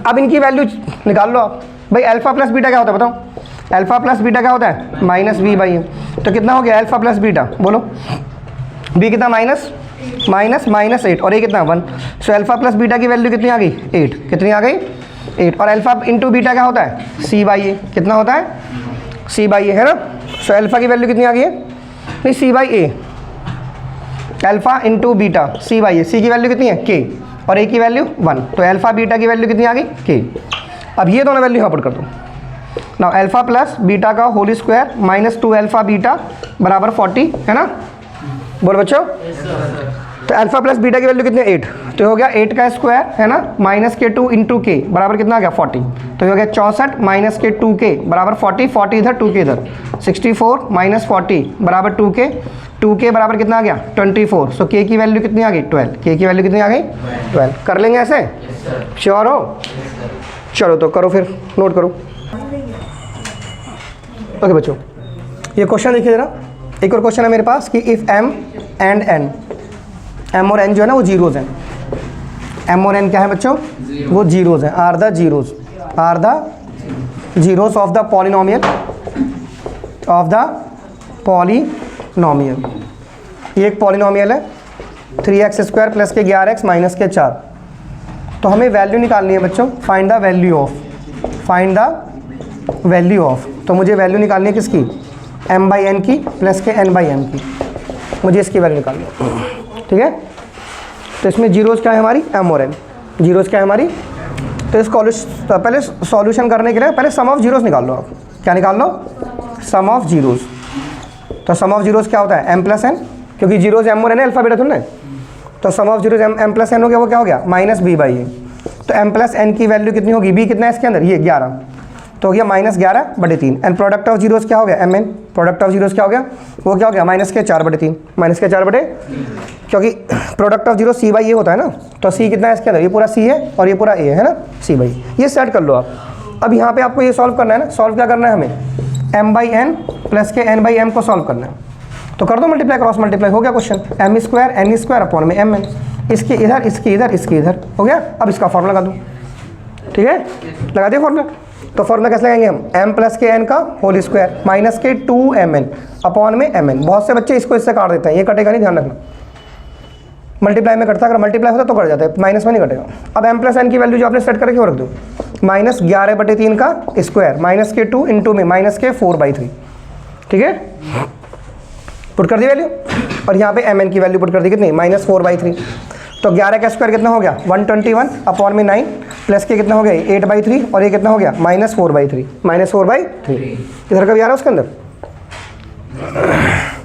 अब इनकी वैल्यू निकाल लो आप। भाई अल्फा प्लस बीटा क्या होता है बताओ, अल्फा प्लस बीटा क्या होता है माइनस बी बाई ए। तो कितना हो गया अल्फा प्लस बीटा, बोलो बी कितना माइनस माइनस 8 और ये कितना 1। सो अल्फा प्लस बीटा की वैल्यू कितनी आ गई 8, कितनी आ गई 8। और अल्फा इंटू बीटा क्या होता है सी बाई ए, कितना होता है सी बाई ए है ना। सो अल्फा की वैल्यू कितनी आ गई है, नहीं C by A, alpha into beta C by A, C की वैल्यू कितनी है के और ए की वैल्यू 1, तो अल्फा बीटा की वैल्यू कितनी आ गई के। अब ये दोनों वैल्यू यहाँ पुट कर दो ना, अल्फा प्लस बीटा का whole square minus 2 alpha beta बराबर 40 है ना। बोलो बच्चों। तो अल्फा प्लस बीटा की वैल्यू कितनी है 8, तो हो गया 8 का स्क्वायर है ना माइनस के 2 इंटू के बराबर कितना आ गया 40, तो हो गया 64 माइनस के 2 के बराबर 40, 40 इधर 2 के इधर 64 माइनस 40 बराबर 2 के बराबर कितना आ गया 24। सो के की वैल्यू कितनी आ गई 12, के की वैल्यू कितनी आ गई 12। कर लेंगे ऐसे, श्योर हो। चलो तो करो फिर, नोट करो। ओके बच्चों, ये क्वेश्चन देखिए जरा। एक और क्वेश्चन है मेरे पास कि if M and N, M और एन जो है ना वो जीरोज़ हैं। एम और एन क्या है बच्चों, वो जीरोज़ हैं, are the zeros of the polynomial ये एक पॉलिनोमियल है 3x² प्लस के 11x माइनस के 4। तो हमें वैल्यू निकालनी है बच्चों, फाइंड द वैल्यू ऑफ। तो मुझे वैल्यू निकालनी है किसकी, m बाई एन की प्लस के n बाई m की, मुझे इसकी वैल्यू निकालनी है, ठीक है। तो इसमें जीरोज़ क्या है हमारी m और n, जीरोज़ क्या है हमारी। तो इस पहले सॉल्यूशन करने के लिए पहले सम ऑफ जीरोज़ निकाल लो आप। क्या निकाल लो, सम ऑफ जीरोज़। तो सम ऑफ जीरोज़ क्या होता है m प्लस n, क्योंकि जीरोज़ m और n अल्फा बीटा थोड़ा। तो sum of zeros m plus n हो गया, वो क्या हो गया माइनस b बाई ए। तो m प्लस n की वैल्यू कितनी होगी, b कितना है इसके अंदर ये 11, तो हो गया minus 11/3। And product of zeros क्या हो गया mn, प्रोडक्ट ऑफ जीरोज़ क्या हो गया, वो क्या हो गया माइनस के 4/3, माइनस के 4 क्योंकि product of zero c by a होता है ना। तो सी कितना है इसके अंदर, ये पूरा सी है और ये पूरा ए है ना, सी बाई। ये सेट कर लो आप। अब यहाँ पे आपको ये सॉल्व करना है ना, सॉल्व क्या करना है हमें, m बाई एन प्लस के n बाई m को सॉल्व करना है। तो कर दो मल्टीप्लाई, क्रॉस मल्टीप्लाई, हो गया क्वेश्चन, m² n² अपॉन में mn, इसके इधर इसके इधर इसके इधर हो गया। अब इसका फॉर्मूला लगा दूँ, ठीक है, लगा दिया फॉर्मूला। तो फॉर्मूला कैसे लगाएंगे हम, m प्लस के n का होल स्क्वायर माइनस के 2mn अपॉन में mn। बहुत से बच्चे इसको इससे काट देते हैं, ये कटेगा नहीं, ध्यान रखना। मल्टीप्लाई में कटता, अगर मल्टीप्लाई होता तो कट जाता है, माइनस में नहीं कटेगा। अब m प्लस n की वैल्यू जो आपने सेट करके वो रख दो, माइनस 11/3 का स्क्वायर माइनस के 2 इंटू में माइनस के 4/3, ठीक है। पुट कर दी वैल्यू, और यहाँ पे mn की वैल्यू पुट कर दी कितनी, माइनस 4/3। तो 11 का स्क्वायर कितना हो गया 121 अपॉन में 9 प्लस के कितना हो गया 8/3 और ये कितना हो गया माइनस 4/3, माइनस 4/3 इधर का भी आ रहा है उसके अंदर,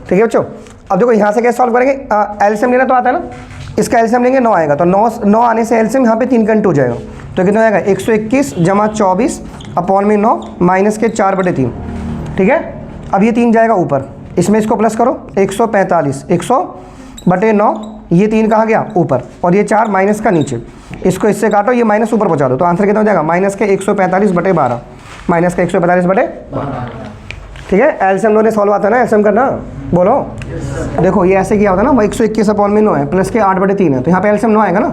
ठीक है बच्चों। अब देखो यहाँ से कैसे सॉल्व करेंगे, एलसीएम लेना तो आता है ना, इसका एलसीएम लेंगे 9 आएगा, तो 9 आने से एलसीएम यहाँ पे 3 का इंटू हो जाएगा, तो कितना आएगा 121 जमा 24 अपॉन में 9 माइनस के 4/3, ठीक है। अब ये 3 जाएगा ऊपर, इसमें इसको प्लस करो 145 100/9, ये 3 कहाँ गया ऊपर और ये 4 माइनस का नीचे, इसको इससे काटो, ये माइनस ऊपर पहुँचा दो, तो आंसर कितना हो जाएगा माइनस के 145/12, माइनस का 145/12, ठीक है। एलसीएम लोगों ने सॉल्व आता है ना, एलसीएम करना, बोलो। देखो ये ऐसे किया होता है ना, वो 121 अपॉन में 9 है प्लस के 8/3 है, तो यहाँ पे एलसीएम 9 आएगा ना,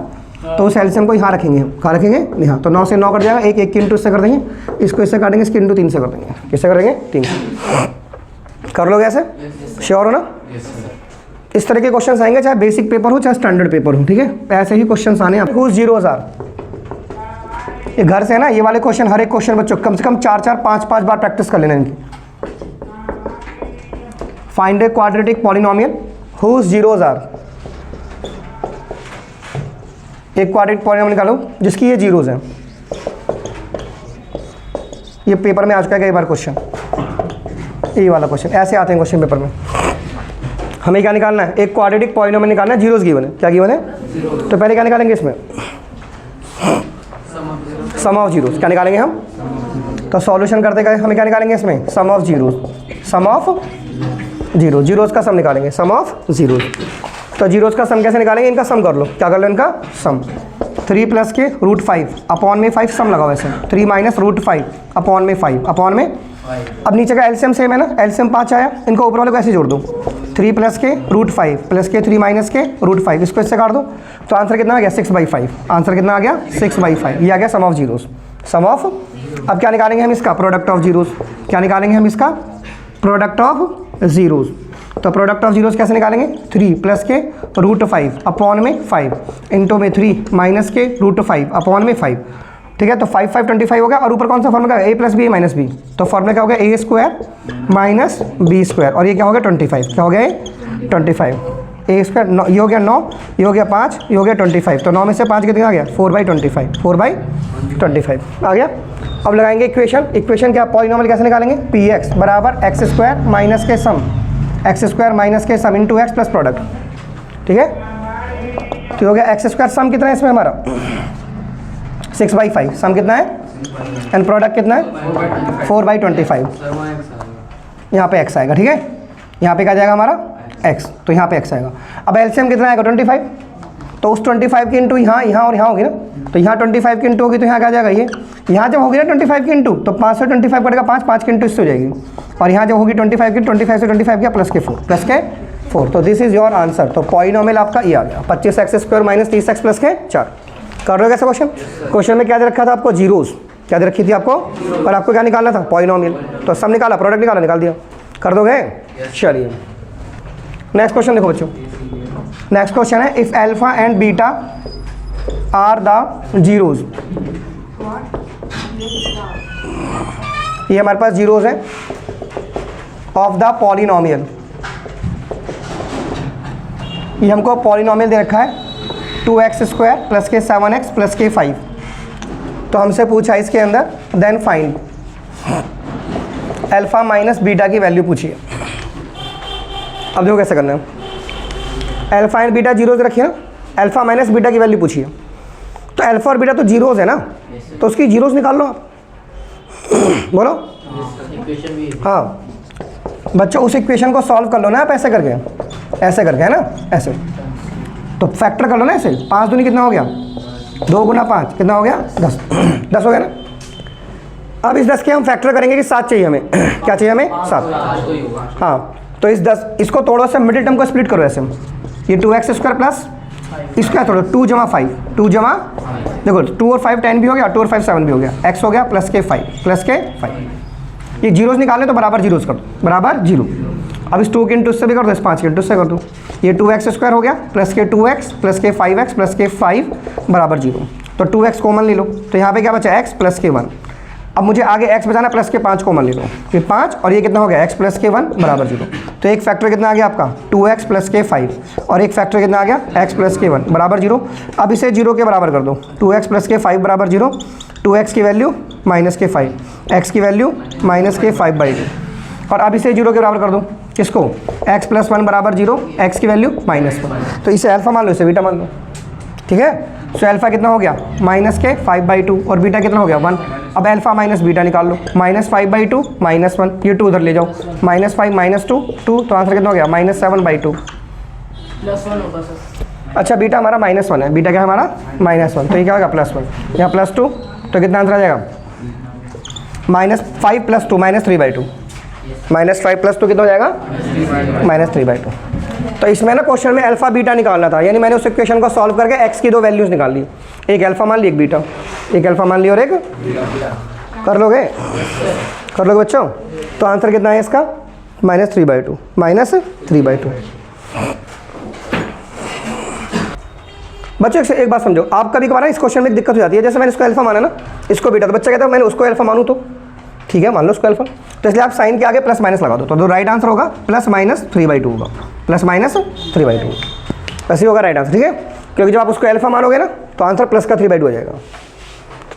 तो उस एलसीएम को यहाँ रखेंगे, कहाँ रखेंगे यहाँ, तो 9 से 9 कट जाएगा, एक के इंटू इससे कर देंगे, इसको इससे काटेंगे, इसके इंटू 3 से कर देंगे, किससे करेंगे 3 से। कर लोगे ऐसे, श्योर हो ना। इस तरह के क्वेश्चन आएंगे, चाहे बेसिक पेपर हो चाहे स्टैंडर्ड पेपर हो, ठीक है, ऐसे ही क्वेश्चन आने हैं। हुज जीरोज आर, ये घर से है ना, ये वाले क्वेश्चन, हर एक क्वेश्चन बच्चों कम से कम 4-4 5-5 बार प्रैक्टिस कर लेना इनकी। Find a quadratic polynomial whose zeros are, एक क्वाड्रेटिक पॉलिनोमियल निकालो जिसकी ये जीरोज हैं। ये पेपर में आ चुका है कई बार क्वेश्चन, ये वाला क्वेश्चन ऐसे आते हैं क्वेश्चन पेपर में। हमें क्या निकालना है, एक क्वाड्रेटिक पॉलिनोमियल निकालना है, जीरोज गिवन है, क्या गिवन है, तो पहले क्या निकालेंगे इसमें, सम ऑफ जीरोज, क्या निकालेंगे हम, तो सॉल्यूशन करते गए हमें क्या निकालेंगे इसमें, sum of zeros, sum of zero, zeros का सम निकालेंगे, सम ऑफ जीरोज, तो जीरोस का सम कैसे निकालेंगे, इनका सम कर लो, क्या कर लो इनका सम। 3 प्लस के रूट 5 अपॉन में 5 सम लगाओ ऐसे, 3 माइनस रूट 5 अपॉन में 5 अपॉन में। अब नीचे का एलसीएम सेम है ना, एलसीएम 5 आया, इनको ऊपर वाले को ऐसे जोड़ दो, 3 प्लस के रूट 5 प्लस के 3 माइनस के रूट 5, इसको इससे काट दो, तो आंसर कितना आ गया 6/5। आंसर कितना आ गया 6/5, ये आ गया sum of zeros, sum of. अब क्या निकालेंगे हम इसका प्रोडक्ट ऑफ जीरोस, क्या निकालेंगे हम इसका प्रोडक्ट ऑफ जीरोस। तो प्रोडक्ट ऑफ जीरोस कैसे निकालेंगे, 3 प्लस के रूट 5 अपॉन में 5 इंटू में 3 माइनस के रूट 5 अपॉन में 5, ठीक है। तो 5 5 25 हो गया, और ऊपर कौन सा फॉर्मूला है, a plus B minus B, तो फॉर्मूला क्या हो गया a² माइनस b², और ये क्या हो गया 25, क्या हो गया 25, a², ये हो गया 9, ये हो गया 5, ये हो गया 25, तो 9 में से 5 कितना आ गया 4/25, 4/25 आ गया। अब लगाएंगे इक्वेशन क्या, पॉलिनॉमियल कैसे निकालेंगे, px बराबर x² माइनस के सम, x² माइनस के sum into x plus product, ठीक है। तो हो गया x² सम कितना है इसमें हमारा 6/5, सम कितना है एंड प्रोडक्ट कितना है 4/25, यहाँ पे x आएगा, ठीक है। यहाँ पे क्या जाएगा हमारा x, तो यहाँ पे x आएगा। अब एलसीएम कितना आएगा 25, तो उस 25 की इंटू यहाँ और यहाँ होगी ना, तो यहाँ 25 की इंटू होगी, तो यहाँ क्या जाएगा, ये यहाँ जब होगी ना 25 की इंटू, तो 5 से 25 कटेगा 5 की इंटू इससे हो जाएगी, और यहाँ जब होगी 25 की, 25 से 25 किया प्लस के 4, तो दिस इज योर आंसर। तो पॉलिनॉमियल आपका ये आ गया 25x² माइनस 30x प्लस के 4। कर रहे हो कैसे क्वेश्चन में क्या दे रखा था आपको, जीरोस, क्या दे रखी थी आपको, और आपको क्या निकालना था पॉलिनॉमियल, तो सब निकाला, प्रोडक्ट निकाला, निकाल दिया, कर दोगे। चलिए नेक्स्ट क्वेश्चन देखो बच्चों, नेक्स्ट क्वेश्चन है if alpha and beta are the zeros, ये हमारे पास जीरोस है ऑफ द पॉलिनॉमियल, ये हमको पॉलिनॉमियल दे रखा है 2x² प्लस के 7x प्लस के 5, तो हमसे पूछा इसके अंदर then find alpha minus beta की वैल्यू पूछिए। अब देखो कैसे करना है, अल्फा एंड बीटा जीरोस रखिए ना, अल्फा माइनस बीटा की वैल्यू पूछिए, तो अल्फा और बीटा तो जीरोस है ना, तो उसकी जीरोस निकाल लो आप, बोलो हाँ बच्चों, उस इक्वेशन को सॉल्व कर लो ना आप ऐसे करके है ना, ऐसे तो फैक्टर कर लो ना ऐसे, 5 दूनी कितना हो गया 2 गुना 5 कितना हो गया 10, 10 हो गया ना। अब इस 10 के हम फैक्टर करेंगे कि 7 चाहिए हमें, क्या चाहिए हमें 7, हाँ, तो इस 10 इसको तोड़ो से मिडिल टर्म को स्प्लिट करो ऐसे, ये 2x² प्लस इसका थोड़ा 2 जमा 5, 2 जमा देखो 2 और 5 10 भी हो गया, 2 और 5 7 भी हो गया, x हो गया प्लस के 5, ये जीरोस निकालने तो बराबर जीरोस कर दो, बराबर जीरो। अब इस 2 के इंटू से भी कर दो, इस 5 के इंटू से कर दो, ये 2x² हो गया प्लस के 2x प्लस के 5x प्लस के 5 बराबर जीरो, तो 2x कॉमन ले लो, तो यहाँ पे क्या बचा x प्लस के 1। अब मुझे आगे x बचाना, प्लस के 5 कॉमन ले लो, फिर 5 और ये कितना हो गया x प्लस के 1 बराबर जीरो, तो एक फैक्टर कितना आ गया आपका 2x प्लस के 5, और एक फैक्टर कितना आ गया x प्लस के 1 बराबर जीरो। अब इसे जीरो के बराबर कर दो, 2x प्लस के 5 बराबर जीरो, 2x की वैल्यू माइनस के 5, x की वैल्यू माइनस के 5/2, और अब इसे जीरो के बराबर कर दो, किसको x प्लस 1 बराबर जीरो, x की वैल्यू -1, तो इसे अल्फा मान लो, इसे बीटा मान लो, ठीक है। सो अल्फा कितना हो गया माइनस के 5/2, और बीटा कितना हो गया 1। अब अल्फा माइनस बीटा निकाल लो, -5/2 -1, ये 2 उधर ले जाओ, -5 -2 2, तो आंसर कितना हो गया -7/2 +1 होगा सर। अच्छा बीटा हमारा -1 है, बीटा क्या है हमारा -1, तो ये क्या होगा +1, यहाँ +2, तो कितना आंसर आ जाएगा -5 + 2 -3/2, -5 + 2 कितना हो जाएगा -3/2। तो इसमें ना क्वेश्चन में अल्फा बीटा निकालना था, यानी मैंने उस इक्वेशन को सॉल्व करके x की 2 वैल्यूज़ निकाल ली, एक अल्फा मान ली, एक बीटा, एक अल्फा मान ली और एक कर लोगे बच्चों। तो आंसर कितना है इसका -3/2, -3/2। बच्चों एक बात समझो, आप कभी कभार इस क्वेश्चन में दिक्कत हो जाती है, जैसे मैंने इसको अल्फा माना ना, इसको बीटा, तो बच्चा कहता है मैंने उसको अल्फा मानूँ, तो ठीक है मान लो उसको अल्फा, तो इसलिए आप साइन के आगे प्लस माइनस लगा दो, तो राइट आंसर होगा +-3/2 होगा, +-3/2 ऐसे होगा राइट आंसर, ठीक है। क्योंकि जब आप उसको अल्फा मानोगे ना, तो आंसर प्लस का 3/2 हो जाएगा,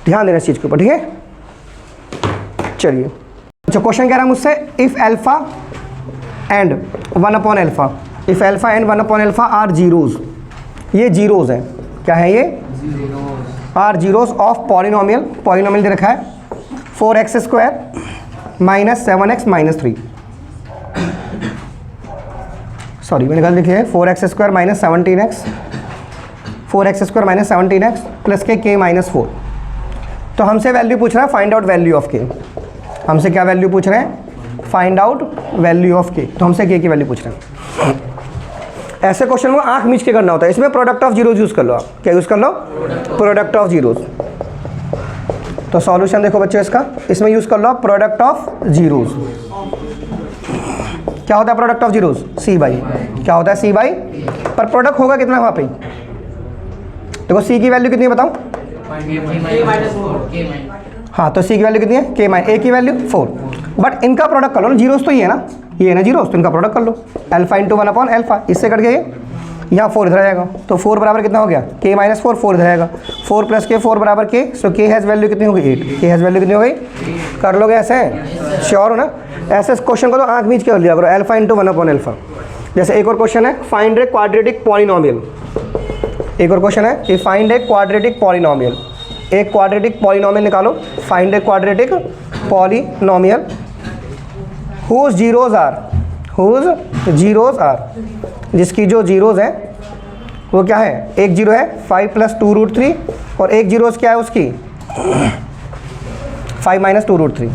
ध्यान देना इस चीज़ के ऊपर, ठीक है। चलिए अच्छा क्वेश्चन कह रहा है मुझसे if alpha and 1/α, if alpha and 1/α are zeros, ये जीरोज हैं, क्या है ये are zeros of polynomial, polynomial दे रखा है 4x² - 7x - 3, सॉरी मैंने गलत लिखी है, 4x² minus 17x, 4x² minus 17x plus के माइनस 4। तो हमसे वैल्यू पूछ रहा है फाइंड आउट वैल्यू ऑफ के। हमसे क्या वैल्यू पूछ रहे हैं? Find out value of K. तो हमसे के की वैल्यू पूछ रहे हैं। ऐसे क्वेश्चन को आंख मीच के करना होता है। इसमें प्रोडक्ट ऑफ जीरोज यूज़ कर लो। आप क्या यूज़ कर लो? Product of zeros. तो सॉल्यूशन देखो बच्चों इसका, इसमें यूज़ कर लो प्रोडक्ट ऑफ जीरोज। क्या होता है product of zeros? C by. क्या होता है? C by. पर प्रोडक्ट होगा कितना वहाँ पे? देखो सी की वैल्यू कितनी है बताओ? हाँ, तो सी की वैल्यू कितनी है? के माइनस ए की वैल्यू 4। बट इनका प्रोडक्ट कर लो ना, जीरोस तो ये है ना, ये है ना जीरोस, तो इनका प्रोडक्ट कर लो। अल्फा इंटू 1 अपॉन अल्फा, इससे कट गया ये, यहाँ 4 इधर आएगा। तो 4 बराबर कितना हो गया? के माइनस 4, 4 इधर आएगा। 4 प्लस के 4 बराबर के, सो के हैज़ वैल्यू कितनी हो गई? 8। के हैज़ वैल्यू कितनी हो गई? कर लोगे ऐसे? श्योर हो ना? ऐसे क्वेश्चन को तो आँख मीच के कर लिया करो, अल्फा इंटू 1 अपॉन अल्फा। जैसे एक और क्वेश्चन है, फाइंड ए क्वाड्रेटिक पॉलिनोमियल। एक और क्वेश्चन है कि फाइंड ए क्वाड्रेटिक पॉलिनोमियल। एक क्वाड्रेटिक पॉलिनोमियल निकालो। Find a quadratic polynomial whose zeros are, जिसकी जो जीरोज हैं वो क्या है? एक जीरो है 5 प्लस 2√3 और एक जीरोज क्या है उसकी? 5 माइनस 2√3।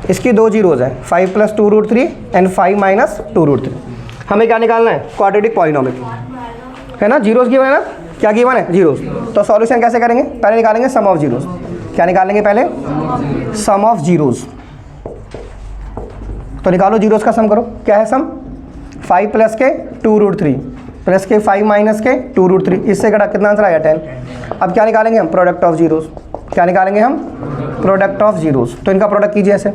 इसकी दो जीरोज है 5 प्लस 2√3 एंड 5 माइनस 2√3। हमें क्या निकालना है? क्वाड्रेटिक पॉलिनोमियल है ना। जीरोज गिवन है ना, क्या गिवन है? जीरोज। तो सॉल्यूशन कैसे करेंगे? पहले निकालेंगे सम ऑफ जीरोज। क्या निकालेंगे पहले? सम ऑफ जीरोज। तो निकालो जीरोज का सम करो। क्या है सम? 5 प्लस के 2√3 प्लस के 5 माइनस के 2√3, इससे कटा कितना आंसर आया? 10। अब क्या निकालेंगे हम? Product of zeros. क्या निकालेंगे हम? Product of zeros. तो इनका प्रोडक्ट कीजिए ऐसे,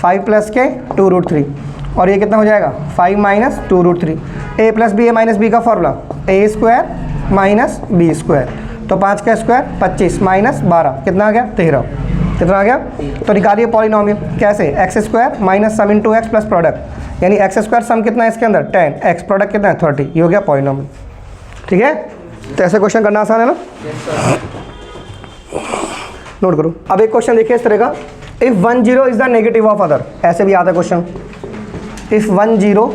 5 प्लस के 2√3 और ये कितना हो जाएगा? 5 माइनस 2√3। ए प्लस बी, ए माइनस बी का फॉर्मूला ए स्क्वायर माइनस बी स्क्वायर। तो 5 का स्क्वायर 25 माइनस 12 कितना आ गया? 13। कितना आ गया? तो निकालिए पॉलिनोमियल। कैसे? X square minus sum into x plus product, यानी एक्स स्क्वायर सम कितना है इसके अंदर? 10, एक्स प्रोडक्ट कितना है? 30। ये हो गया पॉलिनोमियल। ठीक है, तो ऐसे क्वेश्चन करना आसान है ना? नोट करो। अब एक क्वेश्चन देखिए इस तरह का, if 1 0 is the negative of other. ऐसे भी आता है question, if 1 0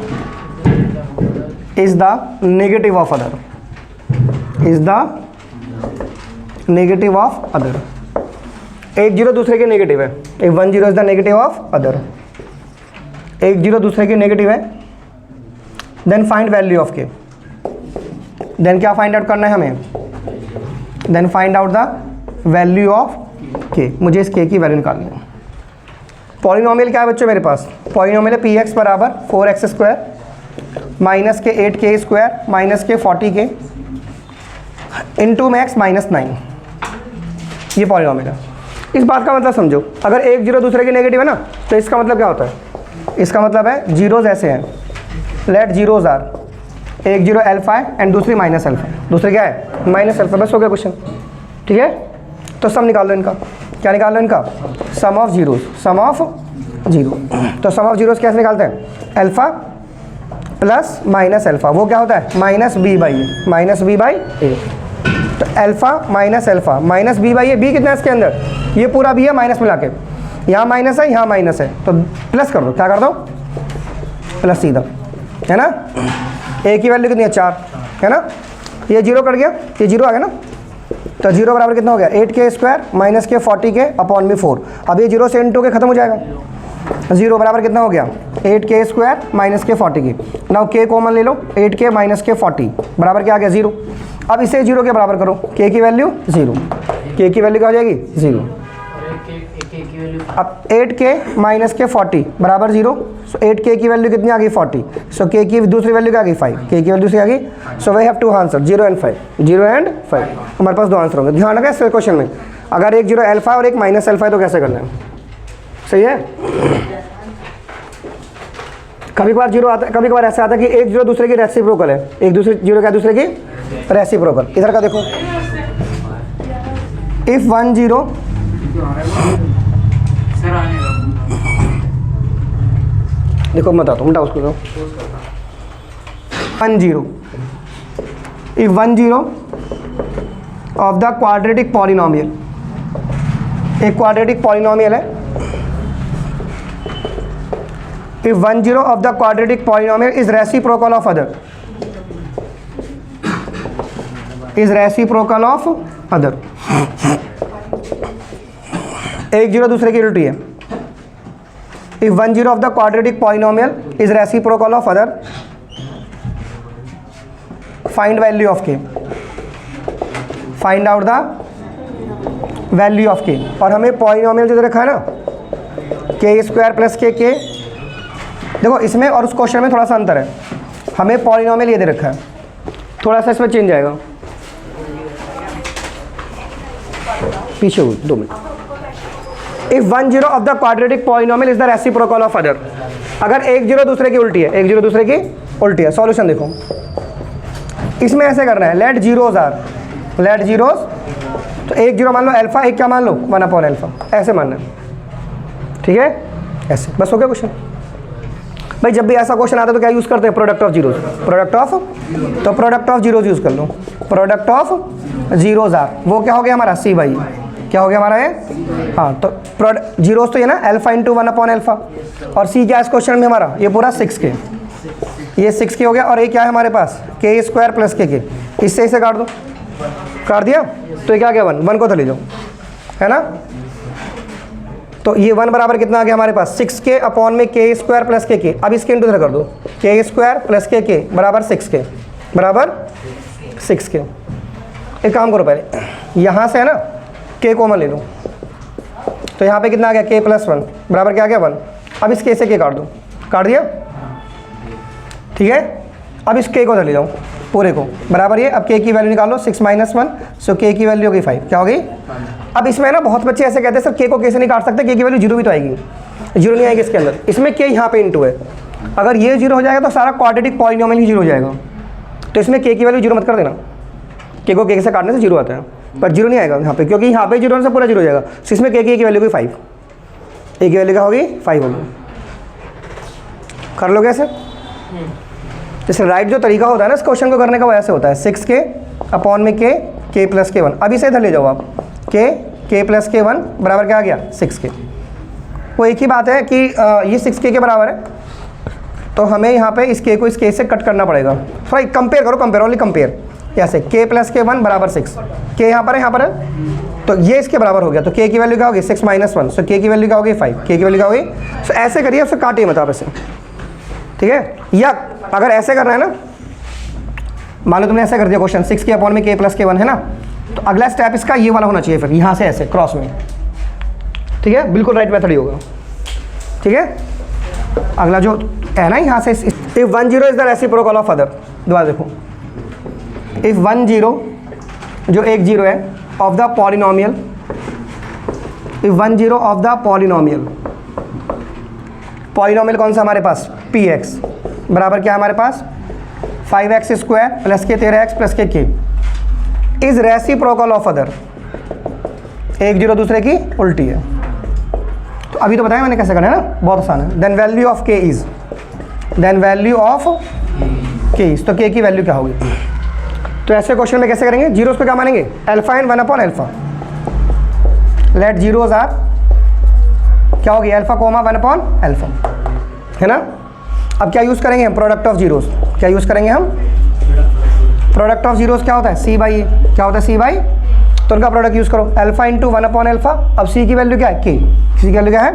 is the negative of other, is the negative of other. एक जीरो दूसरे के नेगेटिव है। If 1 0 is the negative of other, एक जीरो दूसरे के नेगेटिव है, then find value of K. Then क्या फाइंड आउट करना है हमें? Then find out the value of K. मुझे इस के की वैल्यू निकालनी है। पॉलिनोमियल क्या है बच्चों मेरे पास? पॉलिनोमियल है px बराबर 4x² माइनस के 8k स्क्वायर माइनस के 40k इंटू मैक्स माइनस 9। ये पॉलिनोमियल है। इस बात का मतलब समझो, अगर एक जीरो दूसरे के नेगेटिव है ना, तो इसका मतलब क्या होता है? इसका मतलब है जीरोज ऐसे हैं, लेट जीरोज आर, एक जीरो अल्फा है एंड दूसरी माइनस अल्फा। दूसरे क्या है? Minus alpha. बस हो गया क्वेश्चन। ठीक है, तो सम निकाल लो इनका। क्या निकाल लो इनका? Sum of zeros. Sum of zero. तो सम ऑफ जीरोज कैसे निकालते हैं? अल्फा प्लस माइनस अल्फा, वो क्या होता है? Minus B by a, minus B by a. तो alpha minus alpha minus B by a. B कितना है इसके अंदर? ये पूरा बी है माइनस मिला के, यहाँ माइनस है यहाँ माइनस है, तो प्लस कर दो। क्या कर दो? प्लस सीधा, है ना। ए की वैल्यू कितनी है? 4, है ना। ये जीरो कट गया, ये जीरो आ गया ना, तो जीरो बराबर कितना हो गया? 8k स्क्वायर माइनस के 40k अपॉन में 4। अब ये जीरो से इंटू के खत्म हो जाएगा। जीरो बराबर कितना हो गया? 8k स्क्वायर माइनस के 40k। नाउ के कॉमन ले लो, 8k माइनस के 40 बराबर क्या आ गया? 0। अब इसे जीरो के बराबर करो, k की वैल्यू 0, k की वैल्यू क्या हो जाएगी? 0। अब 8k माइनस के 40 बराबर 0, सो 8k की वैल्यू कितनी आ गई? 40। सो k की दूसरी वैल्यू क्या आ गई? 5। k की वैल्यू से आ गई। So we have to answer 0 and 5, 0 and 5। हमारे पास दो आंसर होंगे। ध्यान रखें इस क्वेश्चन में, अगर एक जीरो अल्फा और एक माइनस अल्फा है तो कैसे करना है? सही है। कभी कभार जीरो आता है, कभी कभार ऐसा आता है कि एक जीरो दूसरे की रेसिप्रोकल है, एक दूसरे जीरो क्या दूसरे की रेसिप्रोकल। इधर का देखो, इफ 1 0 देखो मैं बताता हूँ, मिटा उसको। 1 0 if 1 0 of the quadratic polynomial, एक क्वाड्रेटिक पॉलिनोमियल है। If 1 0 of the quadratic polynomial is reciprocal of other, is reciprocal of other. 1 0 दूसरे की उल्टी है। If 1 0 of the quadratic polynomial is reciprocal of other, find value of के, find out the value of k. और हमें polynomial जो दे रखा है ना, के स्क्वायर प्लस के, देखो इसमें और उस क्वेश्चन में थोड़ा सा अंतर है। हमें पॉलिनोमियल ये दे रखा है, थोड़ा सा इसमें चेंज आएगा, पीछे 2 minute. If 1 0 of the quadratic polynomial is the reciprocal of other, अगर 1 0 दूसरे की उल्टी है, 1 0 दूसरे की उल्टी है। सॉल्यूशन देखो, इसमें ऐसे करना है, let zeros are, let zeros, तो 1 0 मान लो अल्फा, एक क्या मान लो 1 अपॉन अल्फा, ऐसे मानना है, ठीक है, ऐसे बस हो गया क्वेश्चन। भाई जब भी ऐसा क्वेश्चन आता है तो क्या यूज़ करते हैं, product of zeros, product of, तो प्रोडक्ट ऑफ जीरोज यूज़ कर लो, प्रोडक्ट ऑफ जीरोज आर, वो क्या हो गया हमारा सी बाई, क्या हो गया हमारा ये, हाँ, तो प्रोडक्ट जीरोज तो ये ना अल्फा इंटू 1 अपॉन अल्फा, और सी क्या है इस क्वेश्चन में हमारा, ये पूरा 6 के, ये 6 के हो गया, और ये क्या है हमारे पास के स्क्वायर प्लस के, इससे इसे काट दो, काट दिया, तो ये क्या गया 1 को तो ले जाओ, है ना। तो ये 1 बराबर कितना आ गया हमारे पास 6 के अपॉन में के स्क्वायर प्लस के, अब इसके इंटू कर दो, के स्क्वायर प्लस के बराबर 6 के, बराबर 6 के। एक काम करो पहले यहाँ से है ना के कॉमन ले लो, तो यहाँ पे कितना आ गया के प्लस 1 बराबर क्या आ गया 1। अब इस के से के काट दो, काट दिया, ठीक है। अब इस के को धर ले जाओ पूरे को, बराबर ये, अब के की वैल्यू निकालो 6 - 1, सो के की वैल्यू होगी 5, क्या हो गई। अब इसमें ना बहुत बच्चे ऐसे कहते हैं सर के को कैसे नहीं काट सकते, के की वैल्यू 0 भी तो आएगी, 0 नहीं आएगी इसके अंदर, इसमें के यहाँ पे इंटू है, अगर ये 0 हो जाएगा तो सारा क्वाड्रेटिक पॉलिनोमियल ही 0 हो जाएगा, तो इसमें के की वैल्यू 0 मत कर देना, के को के से काटने से 0 आता है, पर 0 नहीं आएगा यहाँ पे, क्योंकि यहाँ पे 0 से पूरा 0 हो जाएगा, तो इसमें के की वैल्यू होगी 5, ए की वैल्यू क्या होगी 5 होगी। कर लोगे ऐसे, जैसे राइट जो तरीका होता है ना इस क्वेश्चन को करने का वो ऐसे होता है, 6 के अपॉन में के प्लस के 1, अब इसे इधर ले जाओ आप, के प्लस के 1 बराबर क्या आ गया 6 के। वो एक ही बात है कि ये 6 के बराबर है, तो हमें यहाँ पे इस के को इस के से कट करना पड़ेगा, थोड़ा कंपेयर करो, कंपेयर ओनली कंपेयर, ऐसे के प्लस के 1 बराबर 6, के यहाँ पर है, यहाँ पर है, तो ये इसके बराबर हो गया, तो के की वैल्यू क्या होगी 6 - 1, सो के की वैल्यू क्या होगी 5, के की वैल्यू क्या होगी, सो ऐसे करिए, उससे काटिए मत आप ऐसे, ठीक है। या अगर ऐसे करना है ना, मान लो तुमने ऐसा कर दिया क्वेश्चन 6 के अपॉन में के प्लस के 1 है ना, तो अगला स्टेप इसका ये वाला होना चाहिए, फिर यहाँ से ऐसे क्रॉस में, ठीक है, बिल्कुल राइट मेथड ही होगा, ठीक है। अगला जो है ना यहाँ से, if 1 0 is the reciprocal of other, दोबारा देखो, इफ 1 0 जो 1 0 है of the polynomial, if 1 0 of the polynomial, polynomial कौन सा हमारे पास px बराबर क्या है हमारे पास 5x स्क्वायर प्लस के 13x plus K is reciprocal of other, 1 0 दूसरे की उल्टी है, तो अभी तो बताया मैंने कैसे करना है ना, बहुत आसान है। देन वैल्यू ऑफ के इज, देन वैल्यू ऑफ के इज, तो के की वैल्यू क्या होगी, तो ऐसे क्वेश्चन में कैसे करेंगे, जीरोस पे क्या मानेंगे alpha and 1 upon alpha, let zeros are क्या होगी अल्फा कोमा 1 अपॉन अल्फा, है ना। अब क्या यूज़ करेंगे हम, प्रोडक्ट ऑफ जीरोस, क्या यूज़ करेंगे हम, प्रोडक्ट ऑफ जीरोस क्या होता है सी बाई, क्या होता है सी बाई, तो उनका प्रोडक्ट यूज़ करो, अल्फा इंटू 1 अपॉन अल्फा, अब सी की वैल्यू क्या है के, सी की वैल्यू क्या है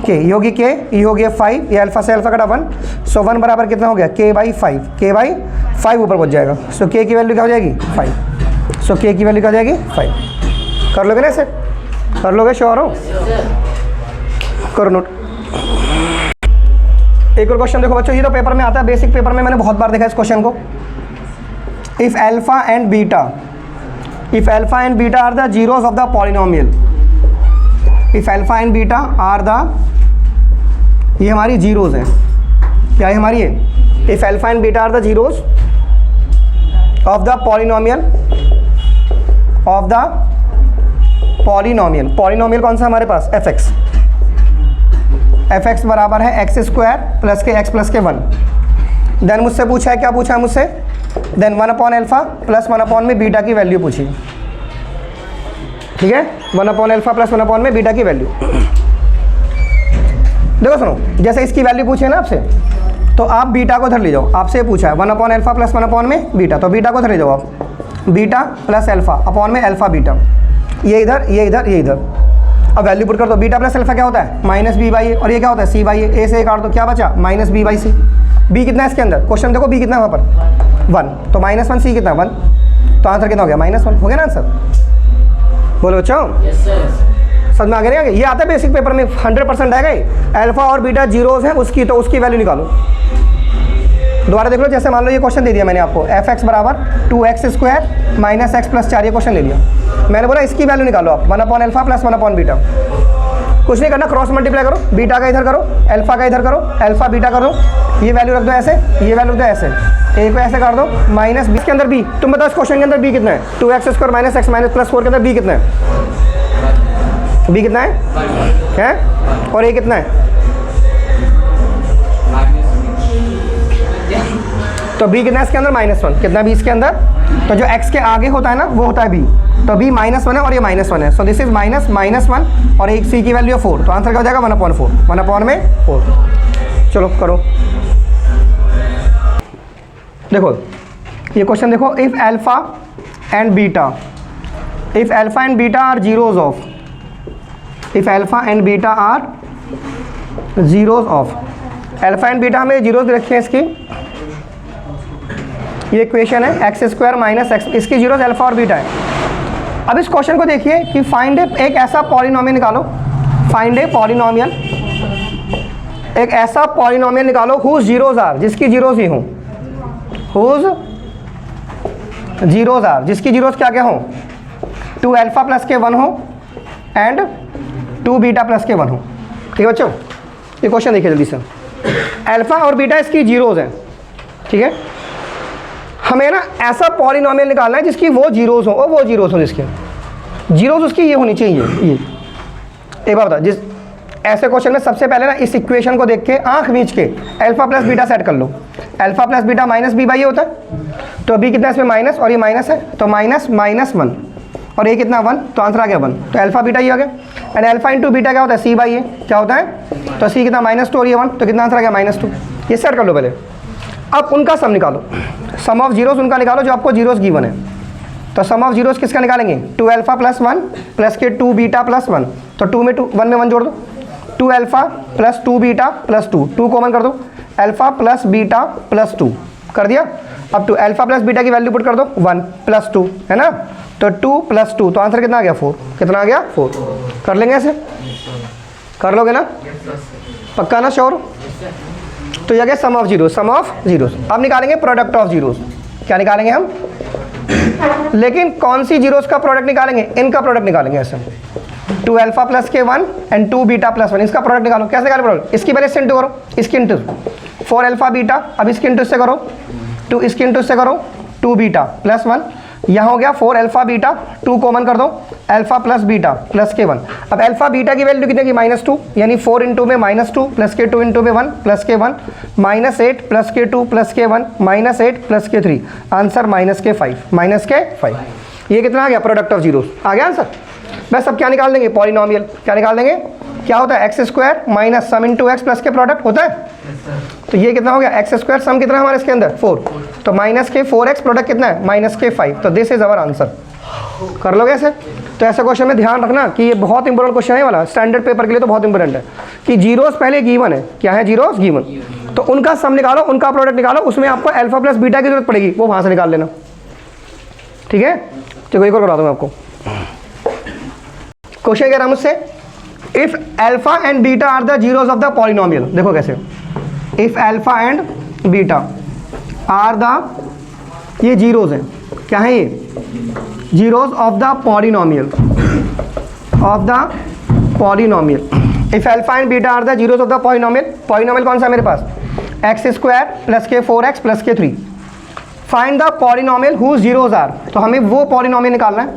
के, ये होगी के, ये हो गया 5, ये अल्फा से अल्फा कटा 1, सो 1 बराबर कितना हो गया के बाई 5, के बाई 5 ऊपर पहुँच जाएगा, सो के की वैल्यू क्या हो जाएगी 5, सो के की वैल्यू क्या हो जाएगी 5। कर लोगे ना ऐसे, कर लोगे, श्योर हो, करो नोट। एक और क्वेश्चन देखो बच्चों, ये तो पेपर में आता है, बेसिक पेपर में मैंने बहुत बार देखा इस क्वेश्चन को। If alpha and beta, if alpha and beta are the zeros of the polynomial, if alpha and beta are the, ये हमारी जीरोस हैं, क्या है हमारी ये, if alpha and beta are the zeros of the polynomial, of the polynomial, polynomial कौन सा हमारे पास fx, fx बराबर है x square plus K x plus के 1, देन मुझसे पूछा है, क्या पूछा है मुझसे, then 1 upon alpha plus 1 upon में बीटा की वैल्यू पूछी, ठीक है, 1 अपॉन अल्फा प्लस 1 अपॉन में बीटा की वैल्यू। देखो सुनो, जैसे इसकी वैल्यू पूछी है ना आपसे, तो आप बीटा को धर ले जाओ। आपसे पूछा है 1/α प्लस 1 में बीटा, तो बीटा को धर ले जाओ आप, बीटा प्लस अल्फा अपॉन में अल्फा बीटा, ये इधर ये इधर ये इधर। अब वैल्यू पुट कर दो। बीटा प्लस अल्फा क्या होता है? -b/a, और ये क्या होता है? c/a। ए से काट दो, क्या बचा? -b/c। b कितना है इसके अंदर? क्वेश्चन देखो b कितना है वहाँ पर? 1। तो -1, c कितना? 1। तो आंसर कितना हो गया? -1 हो गया ना आंसर। बोलो बच्चों, Yes sir. समझ में आ गया? ये आता है बेसिक पेपर में, 100% आएगा ही। अल्फा और बीटा जीरोज हैं उसकी, तो उसकी वैल्यू निकालो। दोबारा देख लो, जैसे मान लो ये क्वेश्चन दे दिया मैंने आपको, fx बराबर 2x² - x + 4, ये क्वेश्चन ले लिया मैंने, बोला इसकी वैल्यू निकालो आप, 1/α प्लस 1/बीटा। कुछ नहीं करना, क्रॉस मल्टीप्लाई करो, बीटा का इधर करो, अल्फा का इधर करो, अल्फा बीटा कर दो, ये वैल्यू रख दो ऐसे, ये वैल्यू रख दो ऐसे, ए को ऐसे कर दो, -20 के अंदर b। तुम बताओ इस क्वेश्चन के अंदर b कितना है? 2x² - x - +4 के अंदर b कितना है? b कितना है? और a कितना है? तो b कितना है इसके अंदर? -1। कितना b इसके अंदर? तो जो x के आगे होता है ना वो होता है b, तो b -1 है और ये -1 है, सो दिस इज -1 और एक c की वैल्यू है 4, तो आंसर क्या हो जाएगा? 1/4, 1/4। चलो करो, देखो ये क्वेश्चन देखो, if alpha and beta are zeros of, if alpha and beta are zeros of, alpha and beta हमें जीरोज रखे हैं इसकी, ये इक्वेशन है x² - x, इसकी जीरोज अल्फा और बीटा है। अब इस क्वेश्चन को देखिए कि फाइंड एक ऐसा पॉलिनोमियल निकालो, फाइंड ए पॉलिनोमियल, एक ऐसा पॉलिनोमियल निकालो हुज जीरोज आर, जिसकी जीरोज ही हों, हुज जीरोज आर, जिसकी जीरोज क्या क्या हों? 2α प्लस के 1 हो एंड 2β प्लस के 1 हो। ठीक है बच्चों, ये क्वेश्चन देखिए जल्दी से। अल्फा और बीटा इसकी जीरोज हैं, ठीक है। हमें ना ऐसा पॉलिनोमियल निकालना है जिसकी वो जीरोज हो, और वो जीरोज हो जिसके जीरोज उसकी ये होनी चाहिए। ये एक बात बता, जिस ऐसे क्वेश्चन में सबसे पहले ना इस इक्वेशन को देख के आंख मीच के अल्फा प्लस बीटा सेट कर लो। अल्फा प्लस बीटा -b/a होता है, तो b कितना इसमें माइनस, और ये माइनस है, तो -1 और ये कितना 1, तो आंसर आ गया 1, तो अल्फा बीटा ये आ गया। एंड अल्फा इंटू बीटा क्या होता है? c/a, क्या होता है? तो c कितना -2 और ये 1, तो कितना आंसर आ गया? -2। ये सेट कर लो पहले। अब उनका सम निकालो, सम ऑफ जीरोस उनका निकालो जो आपको जीरोस गिवन है। तो सम ऑफ जीरोस किसका निकालेंगे? 2α प्लस 1 प्लस के 2β प्लस 1, तो 2 में 1 में 1 जोड़ दो, 2α प्लस 2β प्लस 2 कॉमन कर दो, अल्फा प्लस बीटा प्लस 2 कर दिया। अब 2 अल्फा प्लस बीटा की वैल्यू पुट कर दो, 1 + 2 है ना, तो 2 + 2, तो आंसर कितना आ गया? 4। कितना आ गया? 4। कर लेंगे ऐसे, कर लोगे ना? पक्का ना? श्योर? तो यह गया sum of zeros, sum of zeros. अब निकालेंगे प्रोडक्ट ऑफ जीरोस। क्या निकालेंगे हम? लेकिन कौन सी जीरोस का प्रोडक्ट निकालेंगे? इनका प्रोडक्ट निकालेंगे ऐसे, 2α प्लस के 1 एंड 2β प्लस 1, इसका प्रोडक्ट निकालो। कैसे निकालो प्रोडक्ट? इसकी पहले इससे इंटू करो, इसकी इंटू 4α बीटा, अब इसकी इंटू से करो 2, इसकी इंटू से करो 2β प्लस 1, यहाँ हो गया 4α बीटा, 2 कॉमन कर दो, अल्फा प्लस बीटा प्लस के 1। अब अल्फा बीटा की वैल्यू कितनी की? -2, यानी 4 इंटू में -2 प्लस के 2 इंटू में 1 प्लस के 1, -8 प्लस के 2 प्लस के 1, -8 प्लस के 3, आंसर -5। ये कितना आ गया? प्रोडक्ट ऑफ जीरोस आ गया आंसर। बस अब क्या निकाल देंगे? पॉलिनोमियल। क्या निकाल देंगे? क्या होता है? x² minus sum into x plus के प्रोडक्ट होता है। तो ये कितना हो गया? x² सम कितना है हमारे इसके अंदर? 4, तो -4x प्रोडक्ट कितना है? -5। तो दिस इज अवर आंसर। कर लोगे ऐसे? तो ऐसे क्वेश्चन में ध्यान रखना कि ये बहुत इंपॉर्टेंट क्वेश्चन है वाला, स्टैंडर्ड पेपर के लिए तो बहुत इंपॉर्टेंट है कि जीरोस पहले गिवन है। क्या है? जीरोस गिवन, तो उनका सम निकालो, उनका प्रोडक्ट निकालो, उसमें आपको अल्फा प्लस बीटा की जरूरत पड़ेगी, वो वहाँ से निकाल लेना। ठीक है, चलो एक और करा दूँ मैं आपको। क्वेश्चन कह रहा हूँ मुझसे, if alpha and beta are the zeros of the polynomial. देखो कैसे, if alpha and beta are the, ये जीरोस हैं, क्या है ये? Zeros of the polynomial, of the polynomial. If alpha and beta are the zeros of the polynomial. Polynomial कौन सा है मेरे पास? x² प्लस के 4x plus K 3। Find the polynomial whose zeros are, तो हमें वो पॉलिनोमियल निकालना है।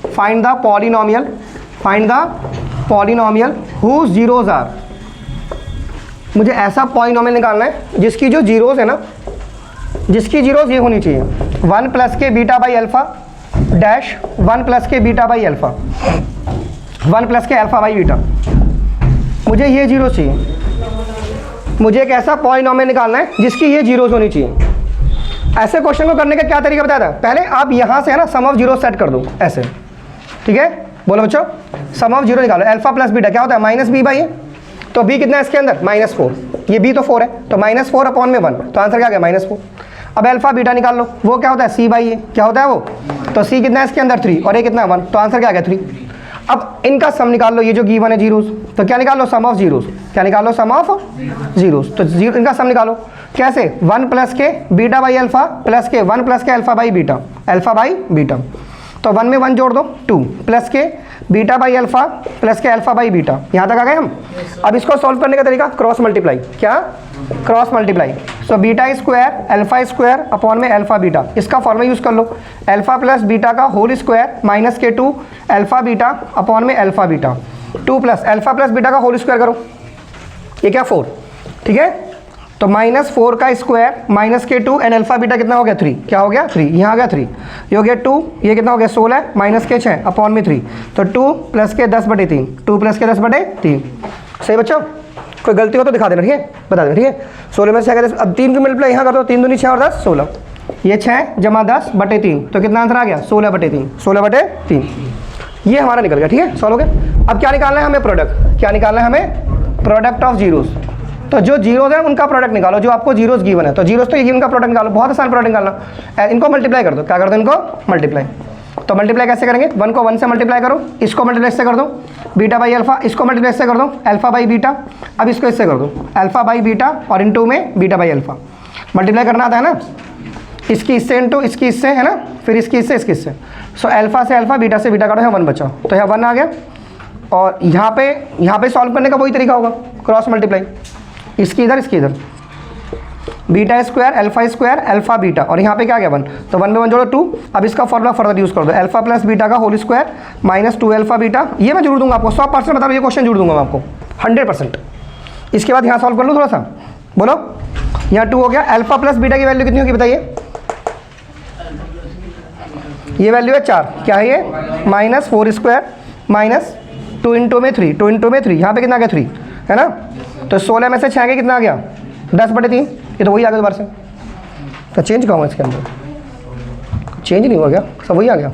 Find the polynomial, find the polynomial whose zeros are. मुझे ऐसा पॉलिनोमियल निकालना है जिसकी जो जीरोस है ना, जिसकी जीरोस ये होनी चाहिए 1 प्लस के beta by alpha dash 1 plus के बीटा बाई अल्फा, 1 प्लस के अल्फा बाई बीटा। मुझे ये जीरो चाहिए। मुझे एक ऐसा पॉलिनोमियल निकालना है जिसकी ये जीरोस होनी चाहिए। ऐसे क्वेश्चन को करने का क्या तरीका बताया था, पहले आप यहाँ से है ना सम ऑफ जीरो सेट कर दो ऐसे, ठीक है। बोलो बच्चों, सम ऑफ जीरो निकालो। अल्फा प्लस बीटा क्या होता है, माइनस बी बाई ए। तो बी कितना है इसके अंदर, -4, ये बी तो 4 है, तो -4 अपॉन में 1, तो आंसर क्या गया -4। अब अल्फा बीटा निकाल लो, वो क्या होता है सी बाई ए, क्या होता है वो, तो सी कितना है इसके अंदर 3 और ए कितना 1, तो आंसर क्या गया 3। अब इनका सम निकाल लो, ये जो गिवन है जीरोस, तो क्या निकाल लो, सम ऑफ जीरोस। क्या निकाल लो, सम ऑफ जीरोस। तो इनका सम निकालो कैसे, 1 प्लस के बीटा बाई अल्फा प्लस के 1 प्लस के alpha by beta, alpha by beta. तो 1 में 1 जोड़ दो 2 प्लस के बीटा बाई अल्फा प्लस के अल्फा बाई बीटा। यहाँ तक आ गए हम। अब इसको सॉल्व करने का तरीका क्रॉस मल्टीप्लाई, क्या cross multiply. So beta square alpha square upon में अल्फा बीटा, इसका फॉर्मूला यूज़ कर लो, अल्फा प्लस बीटा का होल स्क्वायर माइनस के 2 अल्फा बीटा अपॉन में alpha beta, 2 plus alpha plus beta का होल स्क्वायर करो, ये क्या 4, ठीक है। तो -4 का स्क्वायर माइनस के 2 एंड अल्फा बीटा कितना हो गया 3, क्या हो गया 3, यहाँ आ गया 3, ये हो गया 2, ये कितना हो गया 16 माइनस के 6 अपॉन में 3, तो 2 प्लस के 10/3, 2 प्लस के 10/3। सही बच्चों, कोई गलती हो तो दिखा देना, ठीक है, बता देना, ठीक है। 16 में से क्या, अब 3 की मल्टीप्लाई यहाँ कर दो, 3 दूनी 6 और 10 16, ये 6 जमा 10/3, तो कितना आंसर आ गया 16/3, 16/3। ये हमारा निकल गया, ठीक है, सॉल्व हो गया। अब क्या निकालना है हमें, प्रोडक्ट, क्या निकालना है हमें, प्रोडक्ट ऑफ जीरोस। तो जो जीरोस है उनका प्रोडक्ट निकालो, जो आपको जीरोस गिवन है, तो जीरोस तो ये उनका प्रोडक्ट निकालो, बहुत आसान प्रोडक्ट निकालना। इनको मल्टीप्लाई कर दो, क्या कर दो इनको मल्टीप्लाई। तो मल्टीप्लाई कैसे करेंगे, 1 को 1 से मल्टीप्लाई करो, इसको मल्टीप्लाई से कर दो, बीटा बाई अल्फा, इसको मल्टीप्लाई से कर दो, अल्फा बाई बीटा। अब इसको इससे कर दो, अल्फा बाई बीटा और इनटू में बीटा बाई अल्फा। मल्टीप्लाई करना आता है ना, इसकी इससे इनटू इसकी इससे, है ना, फिर इसकी इससे इसकी इससे। सो अल्फा से अल्फा, बीटा से बीटा काटो, यहाँ 1 बचा, तो यहाँ 1 आ गया। और यहाँ पे सॉल्व करने का वही तरीका होगा, क्रॉस मल्टीप्लाई, इसकी इधर इसकी इधर, beta square alpha square alpha beta, और यहाँ पे क्या गया 1, तो 1 में 1 जोड़ो 2। अब इसका फॉर्मूला फर्दर यूज़ कर दो, अल्फा प्लस बीटा का whole square minus 2 alpha beta. ये मैं जोड़ दूंगा आपको 100% बता रहा हूँ, ये क्वेश्चन जोड़ दूंगा मैं आपको 100%। इसके बाद यहाँ सॉल्व कर लो थोड़ा सा, बोलो, यहाँ 2 हो गया, अल्फा प्लस बीटा की वैल्यू कितनी होगी बताइए, ये वैल्यू है 4, क्या है ये -4 स्क्वायर माइनस 2 इंटू में 3, 2 इंटू में 3, यहाँ पे कितना आ गया 3, है ना। तो 16 में से 6 के कितना आ गया 10/3, ये तो वही आ गया दोबारा से। तो चेंज कहाँ हुआ इसके अंदर, चेंज नहीं हुआ क्या, सब वही आ गया।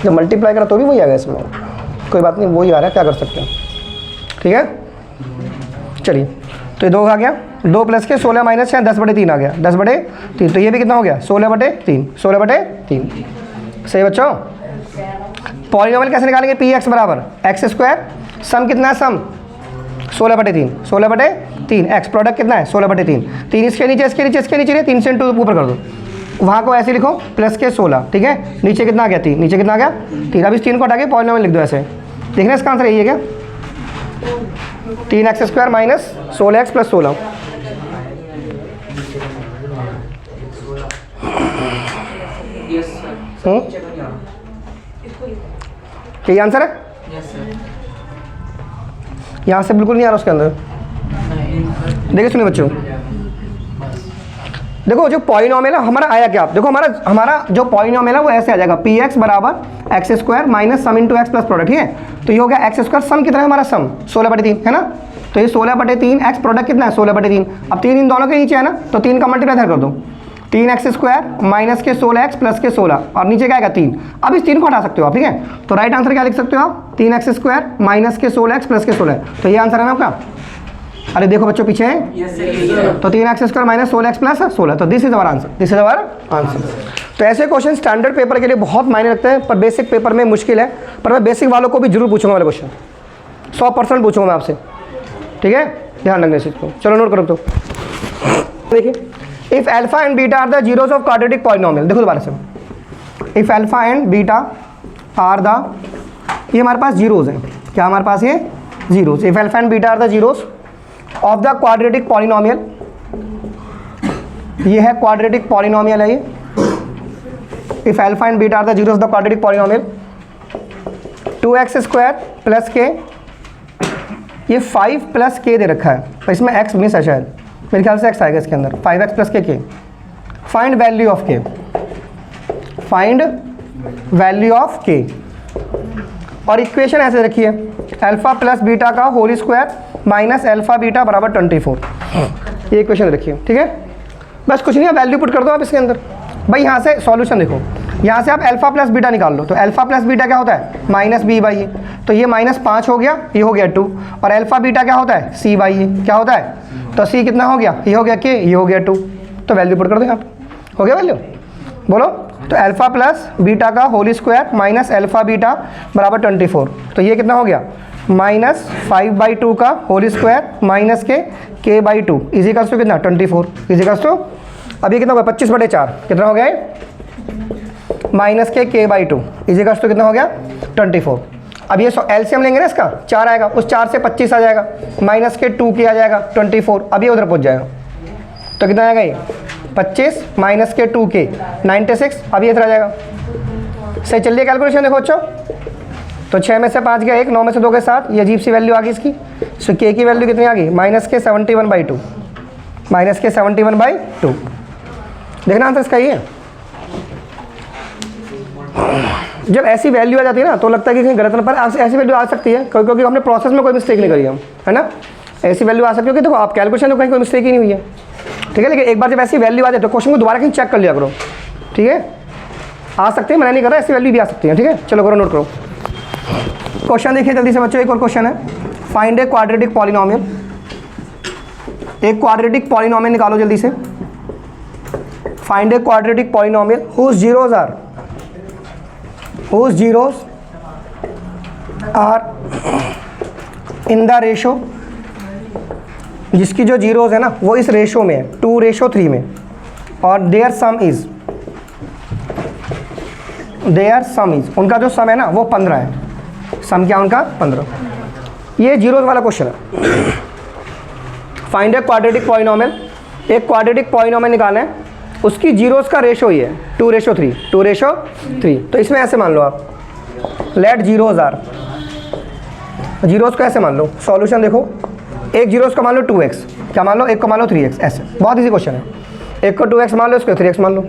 जब मल्टीप्लाई करा तो भी वही आ गया इसमें, कोई बात नहीं, वही आ रहा है, क्या कर सकते हैं, ठीक है। चलिए, तो ये 2 आ गया, 2 प्लस के 16 माइनस 6 10/3 आ गया, 10/3, तो ये भी कितना हो गया 16/3, 16/3। सही बच्चों, पॉलिनोमियल कैसे निकालेंगे, पी एक्स बराबर एक्स स्क्वायर, सम कितना है सम 16/3, 16/3, एक्स प्रोडक्ट कितना है 16/3, 3 इसके नीचे इसके नीचे इसके नीचे 3 से इंटू ऊपर कर दो, वहाँ को ऐसे लिखो प्लस के 16, ठीक है, नीचे कितना आ गया 3, नीचे कितना आ गया 3। अब इस 3 को हटा के पॉलिनोमियल लिख दो ऐसे, देखना इसका आंसर यही है क्या, 3x square minus 16x plus 16। यही आंसर है, यहाँ से बिल्कुल नहीं आ रहा उसके अंदर। देखिए सुनिए बच्चों, देखो जो पॉलिनोमियल है हमारा आया क्या, देखो हमारा जो पॉलिनोमियल है वो ऐसे आ जाएगा, पी एक्स बराबर x square minus sum into x plus product, ठीक है। तो ये हो गया एक्स स्क्वायर, सम कितना है हमारा सम 16/3, है ना। तो ये 16/3, एक्स प्रोडक्ट कितना है 16/3। अब 3 इन दोनों के नीचे है ना, तो 3 का मल्टीप्लाई इधर कर दो, 3x स्क्वायर माइनस के 16x प्लस के 16, और नीचे क्या आएगा 3। अब इस 3 को हटा सकते हो आप, ठीक है। तो राइट आंसर क्या लिख सकते हो आप, 3x स्क्वायर माइनस के 16x प्लस के 16, तो ये आंसर है ना आपका। अरे देखो बच्चों पीछे है, तो 3x square minus 16x plus 16, तो this is our answer, this is our answer. तो ऐसे क्वेश्चन स्टैंडर्ड पेपर के लिए बहुत मायने रखते हैं, पर बेसिक पेपर में मुश्किल है, पर मैं बेसिक वालों को भी जरूर पूछूंगा वाले क्वेश्चन, 100% पूछूंगा मैं आपसे, ठीक है, ध्यान रखने से इसको। चलो नोट करो तो, देखिए, if alpha and beta are the zeros of quadratic polynomial, देखो दोबारा से, if alpha and beta are the, ये हमारे पास जीरोस हैं, क्या हमारे पास ये zeros, if alpha and beta are the zeros of the quadratic polynomial, ये है क्वाड्रेटिक पॉलिनोमियल है ये, if alpha and beta are the zeros of the quadratic polynomial, 2x square plus k, ये 5 प्लस के दे रखा है, तो इसमें x मिस है शायद, मेरे ख्याल से x आएगा इसके अंदर, 5x plus k, find value of के, फाइंड वैल्यू ऑफ के, और इक्वेशन ऐसे रखिए, अल्फ़ा प्लस बीटा का whole square minus alpha beta बराबर 24, ये इक्वेशन रखिए। ठीक है, बस कुछ नहीं है, वैल्यू पुट कर दो आप इसके अंदर। भाई यहाँ से सॉल्यूशन देखो, यहाँ से आप अल्फ़ा प्लस बीटा निकाल लो, तो अल्फ़ा प्लस बीटा क्या होता है माइनस बी बाई ए, तो ये -5 हो गया, ये हो गया 2, और अल्फ़ा बीटा क्या होता है सी बाई ए, क्या होता है, तो सी कितना हो गया, ये हो गया के, ये हो गया 2, तो वैल्यू पुट कर दो आप, हो गया वैल्यू, बोलो। तो अल्फ़ा प्लस बीटा का whole square minus alpha beta बराबर 24, तो ये कितना हो गया -5/2 का whole square minus k by 2 equals to कितना 24 इजिकल्स टू, अब ये कितना होगा 25/4, कितना हो गया ये minus k by 2 equals to कितना हो गया 24। अब ये एलसीएम लेंगे ना इसका, 4 आएगा, उस 4 से 25 आ जाएगा, माइनस के 2 के आ जाएगा 24, अब ये उधर पहुंच जाएगा, तो कितना आएगा ये 25 माइनस के 2 के 96, अब ये इधर आ जाएगा। सही चलिए कैलकुलेशन देखो बच्चों, तो 6 में से 5 गया 1, 9 में से 2 के 7, ये अजीब सी वैल्यू आ गई इसकी। सो के की वैल्यू कितनी आ गई -71/2, -71/2। देखना आंसर इसका ये है। जब ऐसी वैल्यू आ जाती है ना तो लगता है कि कहीं गलत ना, पर ऐसी वैल्यू आ सकती है क्योंकि हमने प्रोसेस में कोई मिस्टेक नहीं करी है ना, ऐसी वैल्यू आ सकती है कि देखो आप कैलकुलेशन में कहीं कोई मिस्टेक ही नहीं हुई है। ठीक है, लेकिन एक बार जब ऐसी वैल्यू आ जाए तो क्वेश्चन को दोबारा कहीं चेक कर लिया करो। ठीक है, आ सकते हैं, मैंने नहीं कर रहा, ऐसी वैल्यू भी आ सकती है। ठीक है, चलो करो, नोट करो। क्वेश्चन देखिए जल्दी से बच्चों, एक और क्वेश्चन है, फाइंड ए क्वाड्रेटिक पॉलिनोमियल। एक क्वाड्रेटिक पॉलिनोमियल निकालो जल्दी से। Find a quadratic polynomial whose zeros are in the ratio, जिसकी जो जीरोज है ना वो इस रेशो में है 2:3 में, और देयर सम इज उनका जो सम है ना वो 15 है। सम क्या उनका 15। ये जीरोज वाला क्वेश्चन है। फाइंड ए क्वाड्रेटिक पॉलिनोमियल, एक क्वाड्रेटिक पॉलिनोमियल निकालना है, उसकी जीरोज का रेशो ये है 2:3। तो इसमें ऐसे मान लो आप, लेट जीरोज आर, जीरोज को ऐसे मान लो, सॉल्यूशन देखो, एक जीरोज का मान लो 2x, क्या मान लो, एक को मान लो 3x, ऐसे बहुत इजी क्वेश्चन है। एक को 2x मान लो, इसको 3x मान लो,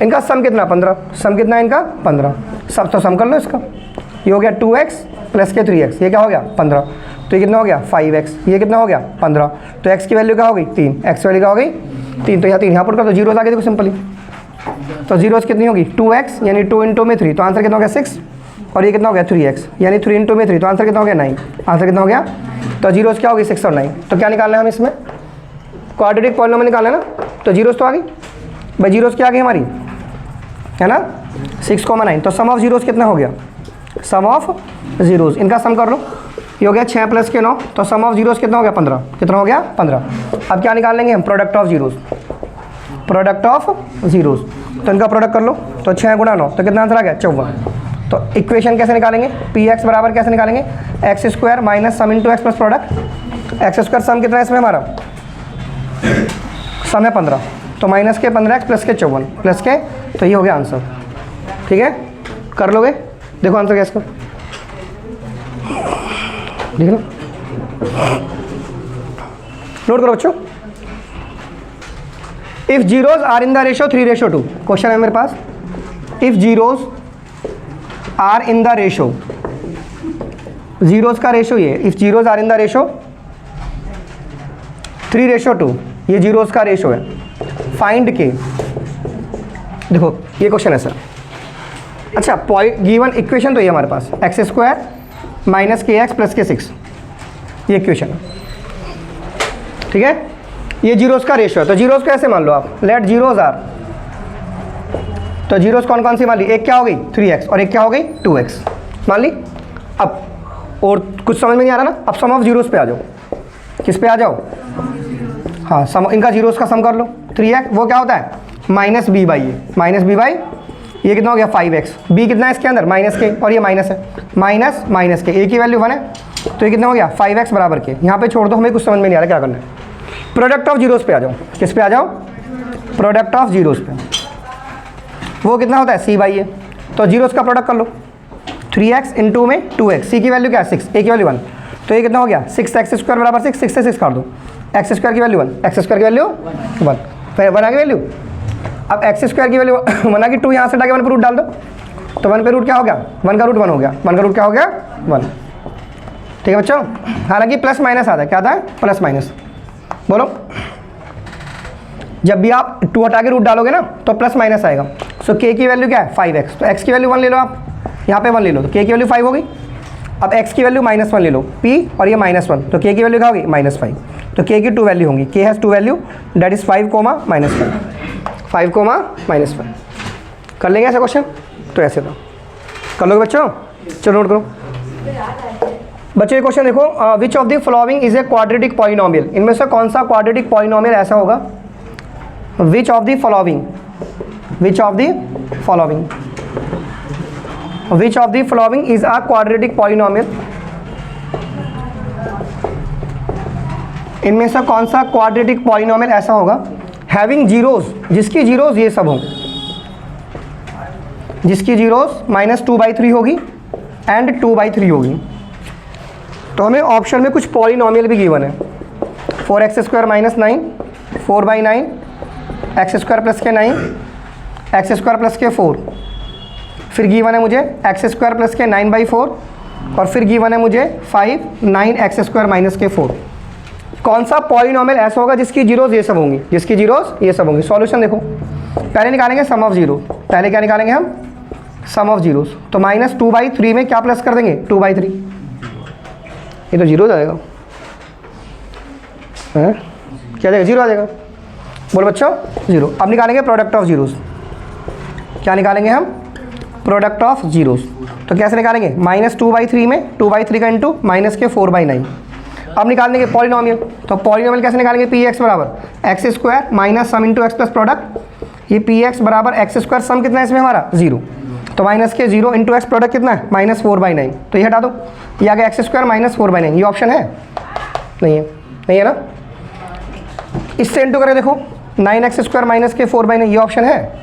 इनका सम कितना 15, सम कितना है इनका 15, सब तो सम कर लो इसका, ये हो गया 2x प्लस के 3x, ये क्या हो गया 15, तो ये कितना हो गया 5x, ये कितना हो गया 15, तो x की वैल्यू क्या हो गई 3, x की वैल्यू क्या हो गई 3, तो यहाँ 3 यहाँ पर कर दो, जीरोज आ गए देखो सिंपली, तो जीरोज कितनी होगी 2x यानी 2 × में 3, तो आंसर कितना हो गया 6, और ये कितना हो गया 3x यानी 3 × में 3, तो आंसर कितना हो गया 9, आंसर कितना हो गया, तो जीरोज क्या होगी 6 और 9, तो क्या निकालना है हम इसमें, क्वाड्रेटिक पॉलिनोमियल निकालना है ना, तो जीरोज तो आ गई भाई, जीरोज क्या आ गई हमारी, है ना 6,9, तो सम ऑफ जीरोज कितना हो गया, सम ऑफ जीरोज, इनका सम कर लो, ये हो गया 6 + के 9, तो सम ऑफ जीरोज कितना हो गया 15, कितना हो गया 15। अब क्या निकाल लेंगे हम, product of zeros, product of zeros, तो इनका प्रोडक्ट कर लो, तो 6 × 9, तो कितना आंसर आ गया 54। तो इक्वेशन कैसे निकालेंगे, px बराबर कैसे निकालेंगे, x² minus sum into x plus product, x² sum कितना है इसमें हमारा, सम है 15, तो माइनस के 15x प्लस के 54 प्लस के, तो ये हो गया आंसर। ठीक है, कर लोगे, देखो आंसर क्या इसका, देख लो, नोट करो बच्चों। If zeros are in the ratio 3:2, question है मेरे पास, if zeros are in the ratio, zeros का रेशो ये, if zeros are in the ratio 3:2, ये जीरोज का रेशो है, फाइंड के, देखो ये क्वेश्चन है सर, अच्छा पॉइंट गिवन इक्वेशन तो ये हमारे पास x² माइनस kx प्लस के 6, ये इक्वेशन है। ठीक है, ये जीरोज का रेशो है, तो जीरोज को ऐसे मान लो आप, लेट जीरोज आर, तो जीरोज कौन कौन सी मान ली, एक क्या हो गई 3x और एक क्या हो गई 2x मान ली। अब और कुछ समझ में नहीं आ रहा ना, अब सम ऑफ जीरोज पे आ जाओ, किस पे आ जाओ, हाँ सम, इनका जीरोज का सम कर लो, 3x वो क्या होता है -b/a, -b/, ये कितना हो गया 5x, b कितना है इसके अंदर माइनस के, और ये माइनस है, माइनस के, a की वैल्यू 1 है, तो ये कितना हो गया 5x बराबर के, यहाँ पे छोड़ दो, हमें कुछ समझ में नहीं आ रहा क्या करना है। प्रोडक्ट ऑफ जीरोज पे आ जाओ, किस पे आ जाओ, प्रोडक्ट ऑफ जीरोज पे, वो कितना होता है c/a, तो जीरोज का प्रोडक्ट कर लो, 3x इंटू में 2x, c की वैल्यू क्या है 6, a की वैल्यू 1, तो ये कितना हो गया 6x² बराबर 6, 6 से 6 काट दो, x² की वैल्यू 1, x² की वैल्यू 1, फिर 1 आ गई वैल्यू, अब x² की वैल्यू 1 आ गई, 2 यहाँ से हटा के 1 पर रूट डाल दो, तो 1 पे रूट क्या हो गया, 1 का रूट 1 हो गया, 1 का रूट क्या हो गया 1। ठीक है बच्चों, हालांकि प्लस माइनस आता है, क्या आता है प्लस माइनस। बोलो, जब भी आप 2 हटा के रूट डालोगे ना तो प्लस माइनस आएगा। सो k की वैल्यू क्या है 5x, तो x की वैल्यू 1 ले लो आप, यहाँ पे 1 ले लो तो k की वैल्यू 5 होगी। अब x की वैल्यू -1 ले लो p और ये -1, तो k की वैल्यू क्या होगी -5। तो k की 2 वैल्यू होंगी, k has 2 value that is 5, -5, 5, -5। कर लेंगे ऐसा क्वेश्चन, तो ऐसे था कर लोगे बच्चों। चलो नोट करो बच्चों, ये क्वेश्चन देखो, which of the following is a quadratic polynomial, इनमें से कौन सा क्वाड्रेटिक पॉलिनोमियल ऐसा होगा, which of the following, which of the following, which of the following is a quadratic polynomial, इनमें से कौन सा क्वाड्रेटिक पॉलिनोमियल ऐसा होगा, हैविंग जीरोज, जिसकी जीरोज ये सब हों, जिसकी जीरोज -2/3 होगी एंड 2/3 होगी। तो हमें ऑप्शन में कुछ पॉलिनोमियल भी गिवन है, 4x² - 9, 4/9, x² + के 9, x² + के 4, फिर गिवन है मुझे x² + के 9/4 और फिर गिवन है मुझे 5, 9x² - के 4। कौन सा पॉलिनोमियल ऐसा होगा जिसकी जीरोज ये सब होंगी, जिसकी जीरोज ये सब होंगी। सॉल्यूशन देखो, पहले निकालेंगे सम ऑफ जीरो, पहले क्या निकालेंगे हम सम ऑफ जीरोस, तो -2/3 में क्या प्लस कर देंगे 2/3, ये तो जीरो जाएगा, है क्या जाएगा, जीरो आ जाएगा। बोलो बच्चों जीरो। अब निकालेंगे प्रोडक्ट ऑफ जीरोस, क्या निकालेंगे हम प्रोडक्ट ऑफ जीरोस, तो कैसे निकालेंगे -2/3 में 2/3 का इंटू -4/9। अब निकाल देंगे पॉलिनोमियल, तो पॉलिनोमियल कैसे निकालेंगे, px = x² - सम इंटू x प्लस प्रोडक्ट, ये px = x², सम कितना है इसमें हमारा 0, तो -0 इंटू x प्रोडक्ट कितना है -4/9, तो ये हटा दो, ये आ गया x² - 4/9, ये ऑप्शन है नहीं है, नहीं है ना। इससे इंटू करें देखो 9x² - के 4/9, ये ऑप्शन है,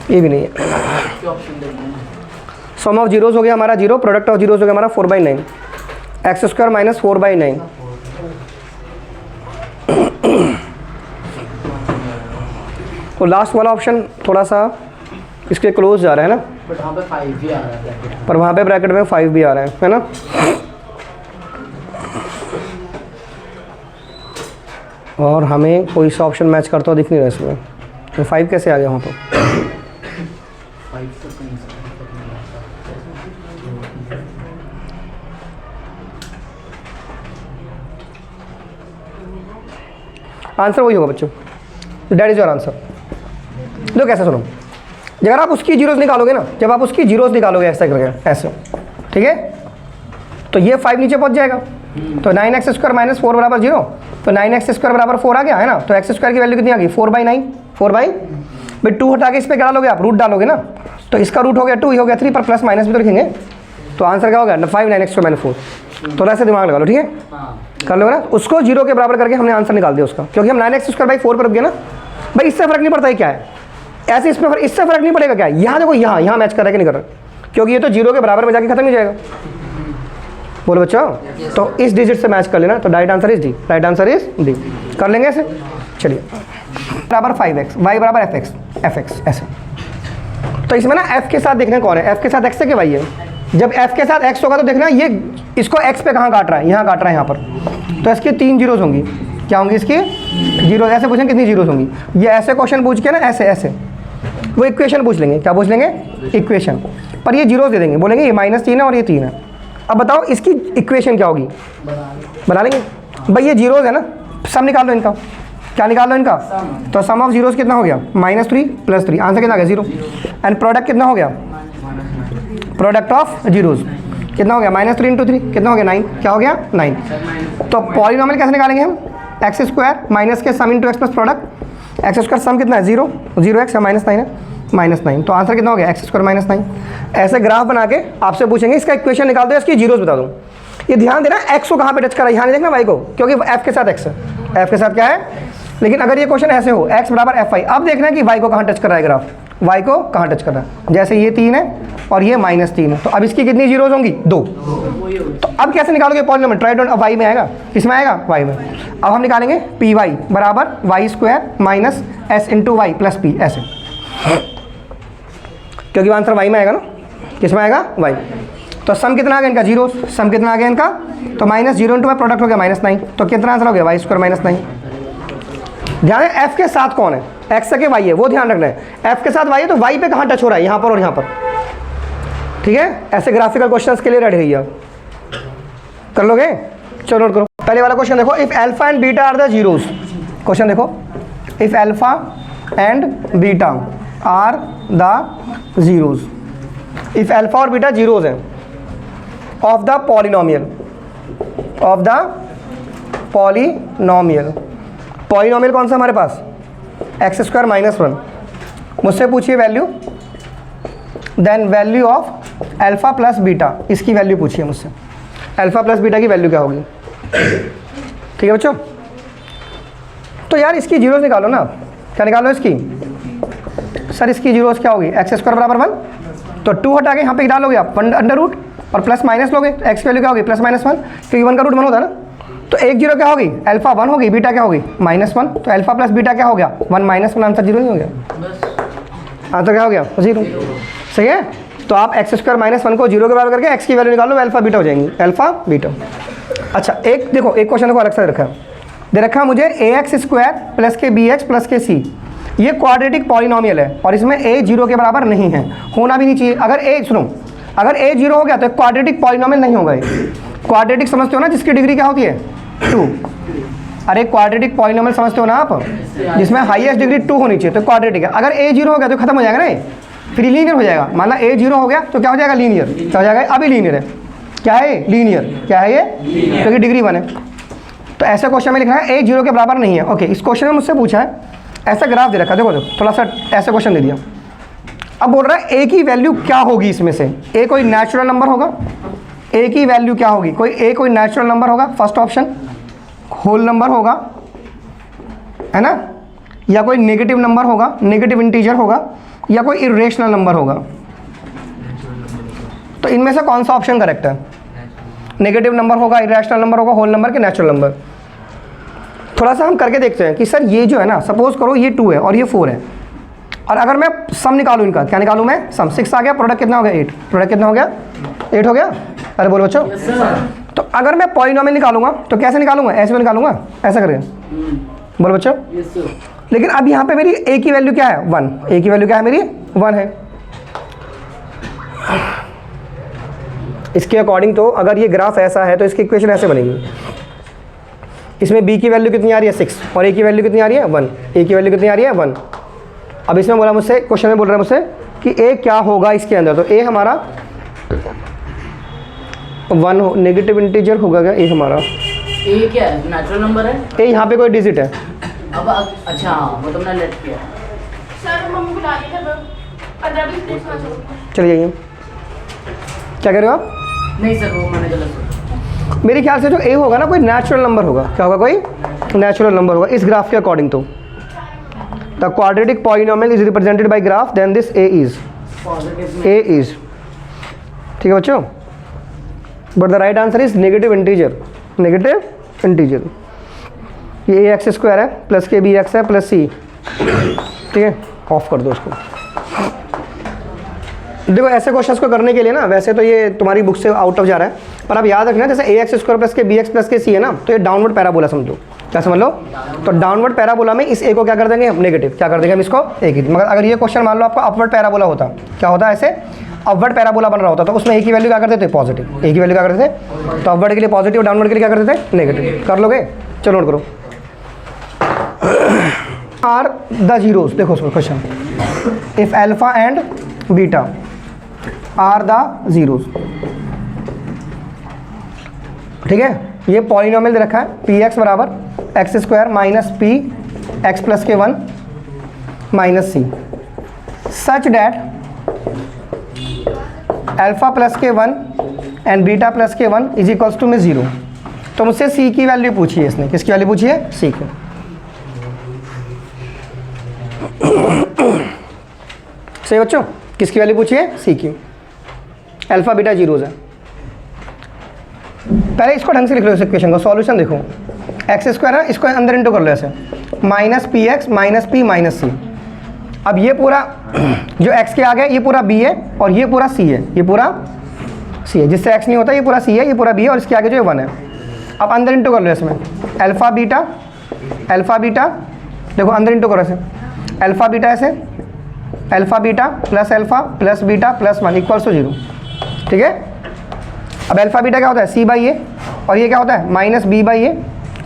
ये भी नहीं है। सम ऑफ जीरोस हो गया हमारा 0, प्रोडक्ट ऑफ जीरोस हो गया हमारा 4/9, x² - 4/9। तो लास्ट वाला ऑप्शन थोड़ा सा इसके क्लोज जा रहा है ना, बट वहाँ पे 5 भी आ रहा है ब्रैकेट, पर वहाँ पे ब्रैकेट में 5 भी आ रहा है ना। और हमें कोई सा ऑप्शन मैच करता हुआ दिख नहीं रहा इसमें, तो 5 कैसे आ गया वहाँ पर। 5 तो कहीं से आंसर वही होगा बच्चों, दैट इज योर आंसर। देखो कैसे सुनो, अगर आप उसकी जीरोस निकालोगे ना, जब आप उसकी जीरोस निकालोगे ऐसा करके ऐसे, ठीक है, तो ये 5 नीचे पहुंच जाएगा, तो 9x² - 4 = 0, तो 9x² = 4 आ गया है ना, तो x² की वैल्यू कितनी आ गई 4/9, 2 हटा के इस पर क्या डालोगे आप, रूट डालोगे ना, तो इसका रूट हो गया 2, ये हो गया 3, पर प्लस माइनस भी तो लिखेंगे, तो आंसर क्या होगा 5, 9x² - 4। थोड़ा सा दिमाग लगा लो, ठीक है, कर लो ना, उसको 0 के बराबर करके हमने आंसर निकाल दिया उसका, क्योंकि हम 9x² / 4 पर रुक गए ना भाई, इससे फर्क नहीं पड़ता है क्या है, ऐसे इससे फर्क नहीं पड़ेगा क्या है, यहाँ देखो यहाँ मैच कर रहा है कि नहीं कर रहा, क्योंकि ये तो 0 के बराबर में जाके खत्म हो जाएगा। बोलो बच्चों, तो इस डिजिट से मैच कर लेना, तो right answer is D, right answer is D. कर लेंगे ऐसे, चलिए बराबर 5x, y बराबर fx ऐसे, तो इसमें ना f के साथ देखना कौन है, f के साथ x है कि y है। जब f के साथ x होगा तो देखना ये इसको x पे कहाँ काट रहा है, यहाँ काट रहा है यहाँ पर, तो इसकी 3 जीरोस होंगी, क्या होंगी इसकी जीरो, ऐसे पूछेंगे कितनी जीरोस होंगी, ये ऐसे क्वेश्चन पूछ के ना ऐसे वो इक्वेशन पूछ लेंगे, क्या पूछ लेंगे इक्वेशन, पर ये जीरोस दे देंगे, बोलेंगे ये -3 है और ये 3 है। अब बताओ इसकी इक्वेशन क्या होगी, बना लेंगे भाई, ये जीरोस है ना, सम निकाल लो इनका, क्या निकाल लो इनका, तो सम ऑफ जीरोस कितना हो गया -3 + 3, आंसर कितना आ गया 0, एंड प्रोडक्ट कितना हो गया, प्रोडक्ट ऑफ जीरोस कितना हो गया -3 × 3 कितना हो गया 9, क्या हो गया 9। तो पॉलिनोमियल कैसे निकालेंगे हम, x² - के sum into x plus product, x² sum कितना है 0, 0x है -9 है, -9, तो आंसर कितना हो गया x² - 9। ऐसे ग्राफ बना के आपसे पूछेंगे इसका इक्वेशन निकाल दो, इसकी जीरोस बता दो। ये ध्यान देना x को कहाँ पे टच कर रहा है, यहाँ नहीं देखना y को, क्योंकि f के साथ x है, f के साथ क्या है। लेकिन अगर ये क्वेश्चन ऐसे हो x = fi, अब देखना कि y को कहाँ टच कर रहा है ग्राफ, वाई को कहाँ टच कर रहा है, जैसे ये 3 है और ये -3 है, तो अब इसकी कितनी जीरोज होंगी 2। तो अब कैसे निकालोगे पॉलिनोमियल, ट्राई डॉट, अब वाई में आएगा, किसमें आएगा, वाई में। अब हम निकालेंगे पी वाई बराबर y square minus s into y plus p, ऐसे, क्योंकि आंसर वाई में आएगा ना, किसमें आएगा, वाई। तो सम कितना आ गया इनका, जीरो, सम कितना आ गया इनका, तो -0 इंटू वाई, प्रोडक्ट हो गया -9, तो कितना आंसर हो गया, वाई स्क्वायर -9। ध्यान है एफ के साथ कौन है, एक्स के वाई है, वो ध्यान रखना है। एफ के साथ वाई है तो वाई पे कहाँ टच हो रहा है, यहाँ पर और यहाँ पर, ठीक है। ऐसे ग्राफिकल क्वेश्चंस के लिए रेडी रहिए आप, कर लोगे, चलो नोट करो। पहले वाला क्वेश्चन देखो, if alpha and beta are the zeros, question देखो, if alpha and beta are the zeros, if alpha और बीटा जीरोस हैं of the polynomial, of the polynomial, polynomial कौन सा हमारे पास, x² -1, मुझसे पूछिए value, then value of alpha plus beta, इसकी वैल्यू पूछिए मुझसे, अल्फा प्लस बीटा की वैल्यू क्या होगी, ठीक है बच्चों। तो यार इसकी जीरोस निकालो ना, क्या निकालो इसकी, सर इसकी जीरोस क्या होगी, x² बराबर 1, तो 2 हटा के यहाँ पे डालोगे आप अंडर रूट और प्लस माइनस लोगे, तो x की वैल्यू क्या होगी, +-1, क्योंकि 1 का रूट 1 होता है ना, तो एक जीरो क्या होगी, अल्फा 1 होगी, बीटा क्या होगी, -1, तो अल्फा प्लस बीटा क्या हो गया, 1 -1, आंसर 0 नहीं हो गया, आंसर क्या हो गया, 0, सही है। तो आप x² -1 को 0 के बराबर करके x की वैल्यू निकालो, अल्फा बीटा हो जाएंगी, अल्फा बीटा। अच्छा एक देखो, एक क्वेश्चन देखो अलग से रखा दे रखा मुझे, ax² प्लस के bx प्लस के c, ये क्वाड्रेटिक पॉलिनोमियल है और इसमें a 0 के बराबर नहीं है, होना भी नहीं चाहिए। अगर a, सुनो, अगर a 0 हो गया तो क्वाड्रेटिक पॉलिनोमियल नहीं होगा। क्वाड्रेटिक समझते हो ना, जिसकी डिग्री क्या होती है, 2। अरे क्वाड्रेटिक पॉलिनोमियल समझते हो ना आप, जिसमें हाईएस्ट डिग्री 2 होनी चाहिए, तो क्वाड्रेटिक है। अगर a 0 हो गया तो खत्म हो जाएगा ना, फिर लीनियर हो जाएगा। मान ला a 0 हो गया तो क्या हो जाएगा, लीनियर, क्या हो जाएगा, अभी लीनियर है, क्या है, लीनियर, क्या है ये, क्योंकि डिग्री 1 है। तो ऐसा क्वेश्चन में लिखा है a 0 के बराबर नहीं है। ओके, इस क्वेश्चन में मुझसे पूछा है, ऐसा ग्राफ दे रखा है, देखो थोड़ा सा ऐसा क्वेश्चन दे दिया। अब बोल रहा है a की वैल्यू क्या होगी इसमें से, a कोई नेचुरल नंबर होगा, a की वैल्यू क्या होगी, a कोई नेचुरल नंबर होगा, फर्स्ट ऑप्शन, होल नंबर होगा, है ना, या कोई नेगेटिव नंबर होगा, नेगेटिव इंटीजर होगा, या कोई इरेशनल नंबर होगा। तो इनमें से कौन सा ऑप्शन करेक्ट है, नेगेटिव नंबर होगा, इरेशनल नंबर होगा, होल नंबर के नेचुरल नंबर। थोड़ा सा हम करके देखते हैं कि सर ये जो है ना, सपोज करो ये 2 है और ये 4 है, और अगर मैं सम निकालूं इनका, क्या निकालूं मैं, सम, 6 आ गया, प्रोडक्ट कितना हो गया, 8, प्रोडक्ट कितना हो गया, 8 हो गया। अरे बोलो बच्चों, तो अगर मैं पॉलिनोमियल निकालूंगा तो कैसे निकालूंगा, ऐसे में निकालूंगा, ऐसा करके, बोलो बच्चों। लेकिन अब यहाँ पे मेरी a की वैल्यू क्या है, 1, a की वैल्यू क्या है मेरी, 1 है। इसके अकॉर्डिंग तो अगर ये ग्राफ ऐसा है तो इसकी इक्वेशन ऐसे बनेगी, इसमें b की वैल्यू कितनी आ रही है, 6, और a की वैल्यू कितनी आ रही है, 1, a की वैल्यू कितनी आ रही है, 1। अब इसमें बोला मुझसे, क्वेश्चन में बोल रहा है मुझसे कि a क्या होगा इसके अंदर, तो a हमारा 1 हो, नेगेटिव इंटीजर होगा क्या, a हमारा, a क्या है, नेचुरल नंबर है, a यहाँ पे कोई डिजिट है। अब अच्छा वो तुमने लेट किया, सर मम्मी बुला रही है, 15-20 मिनट में छोड़। चलिए जाइए, क्या कह रहे हो आप, नहीं सर वो मैंने गलत सोचा। मेरे ख्याल से जो a होगा ना, कोई नेचुरल नंबर होगा, क्या होगा, कोई नेचुरल नंबर होगा इस ग्राफ के अकॉर्डिंग। तो the quadratic polynomial is represented by graph, then this a is, ठीक है बच्चों, but the right answer is negative integer, negative integer. ये ax² है प्लस के bx है प्लस c, ठीक है, ऑफ कर दो इसको। देखो ऐसे क्वेश्चंस को करने के लिए ना, वैसे तो ये तुम्हारी बुक से आउट ऑफ जा रहा है, पर आप याद रखना, जैसे ax² प्लस के bx प्लस के c है ना, तो ये डाउनवर्ड पैराबोला समझो, क्या समझ लो। तो डाउनवर्ड पैराबोला में इस a को क्या कर देंगे हम, नेगेटिव, क्या कर देंगे हम इसको, a की। मगर अगर ये क्वेश्चन मान लो आपको अपवर्ड पैराबोला होता, क्या होता है, ऐसे अपवर्ड पैराबोला बन रहा होता, तो उसमें a की वैल्यू क्या करते थे, पॉजिटिव, a की वैल्यू क्या करते थे, तो अपवर्ड के लिए पॉजिटिव, डाउनवर्ड के लिए क्या करते थे, नेगेटिव। कर लोगे, चलो नोट करो। आर द जीरोस, देखो उसमें question, if alpha and beta are the zeros, ठीक है, ये पॉलिनोमियल दे रखा है, पी एक्स बराबर x² minus p x plus के 1 minus c, such that alpha plus के 1 एंड बीटा प्लस के 1 इज इक्वल्स टू में 0। तो मुझसे सी की वैल्यू पूछी है इसने, किसकी वैल्यू पूछी है, सी की। सही बच्चों, किसकी वैल्यू पूछी है? सी की। अल्फा बीटा जीरोज़ है। पहले इसको ढंग से लिख लो, इस इक्वेशन को। सॉल्यूशन देखो, एक्स स्क्वायर है, इसको अंदर इंटू कर लो ऐसे, minus p x minus p minus c. अब ये पूरा जो x के आगे है ये पूरा b है और ये पूरा c है, ये पूरा c है, जिससे x नहीं होता ये पूरा c है, ये पूरा b है और इसके आगे जो है 1 है। अब अंदर इंटू कर लो इसमें, अल्फा बीटा देखो अंदर इंटू करो ऐसे, अल्फा बीटा ऐसे, alpha beta plus beta plus 1 equals to 0। ठीक है, अब अल्फा बीटा क्या होता है? c बाई ए, और ये क्या होता है? माइनस b बाई ए,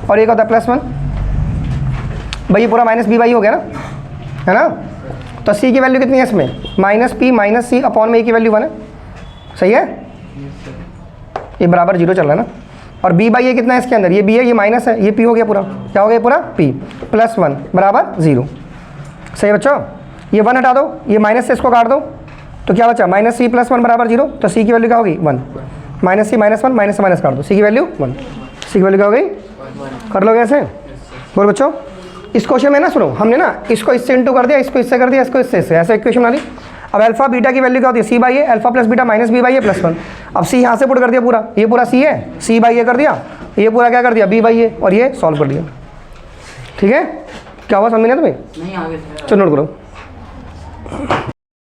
और ये क्या होता है? प्लस 1। भाई ये पूरा माइनस b बाई हो गया ना, है ना? तो c की वैल्यू कितनी है इसमें? माइनस पी माइनस सी अपॉन में a की वैल्यू 1 है। सही है, ये बराबर 0 चल रहा है ना। और b बाई ए कितना है इसके अंदर? ये b है, ये माइनस है, ये p हो गया पूरा। क्या हो गया पूरा? p प्लस 1 बराबर 0। सही है बच्चों, ये 1 हटा दो, ये माइनस से इसको काट दो, तो क्या बचा? माइनस सी प्लस 1 बराबर 0। तो c की वैल्यू क्या होगी? 1। माइनस सी माइनस 1, माइनस से माइनस काट दो, c की वैल्यू 1। c की वैल्यू क्या हो गई? कर लोगे ऐसे? बोल बच्चों, इस क्वेश्चन में ना सुनो, हमने ना इसको इससे इंटू कर दिया, इसको इससे कर दिया, इसको इससे, ऐसे इक्वेशन बना दी। अब अल्फा बीटा की वैल्यू क्या होती है? C by A, alpha plus beta minus B by a plus 1। अब सी यहाँ से पुट कर दिया पूरा, ये पूरा सी है, सी बाई ए कर दिया, ये पूरा क्या कर दिया? बी बाई ए, और ये सॉल्व कर दिया। ठीक है, क्या हुआ समझ में तुम्हें? नहीं आगे से। चलो नोट करो।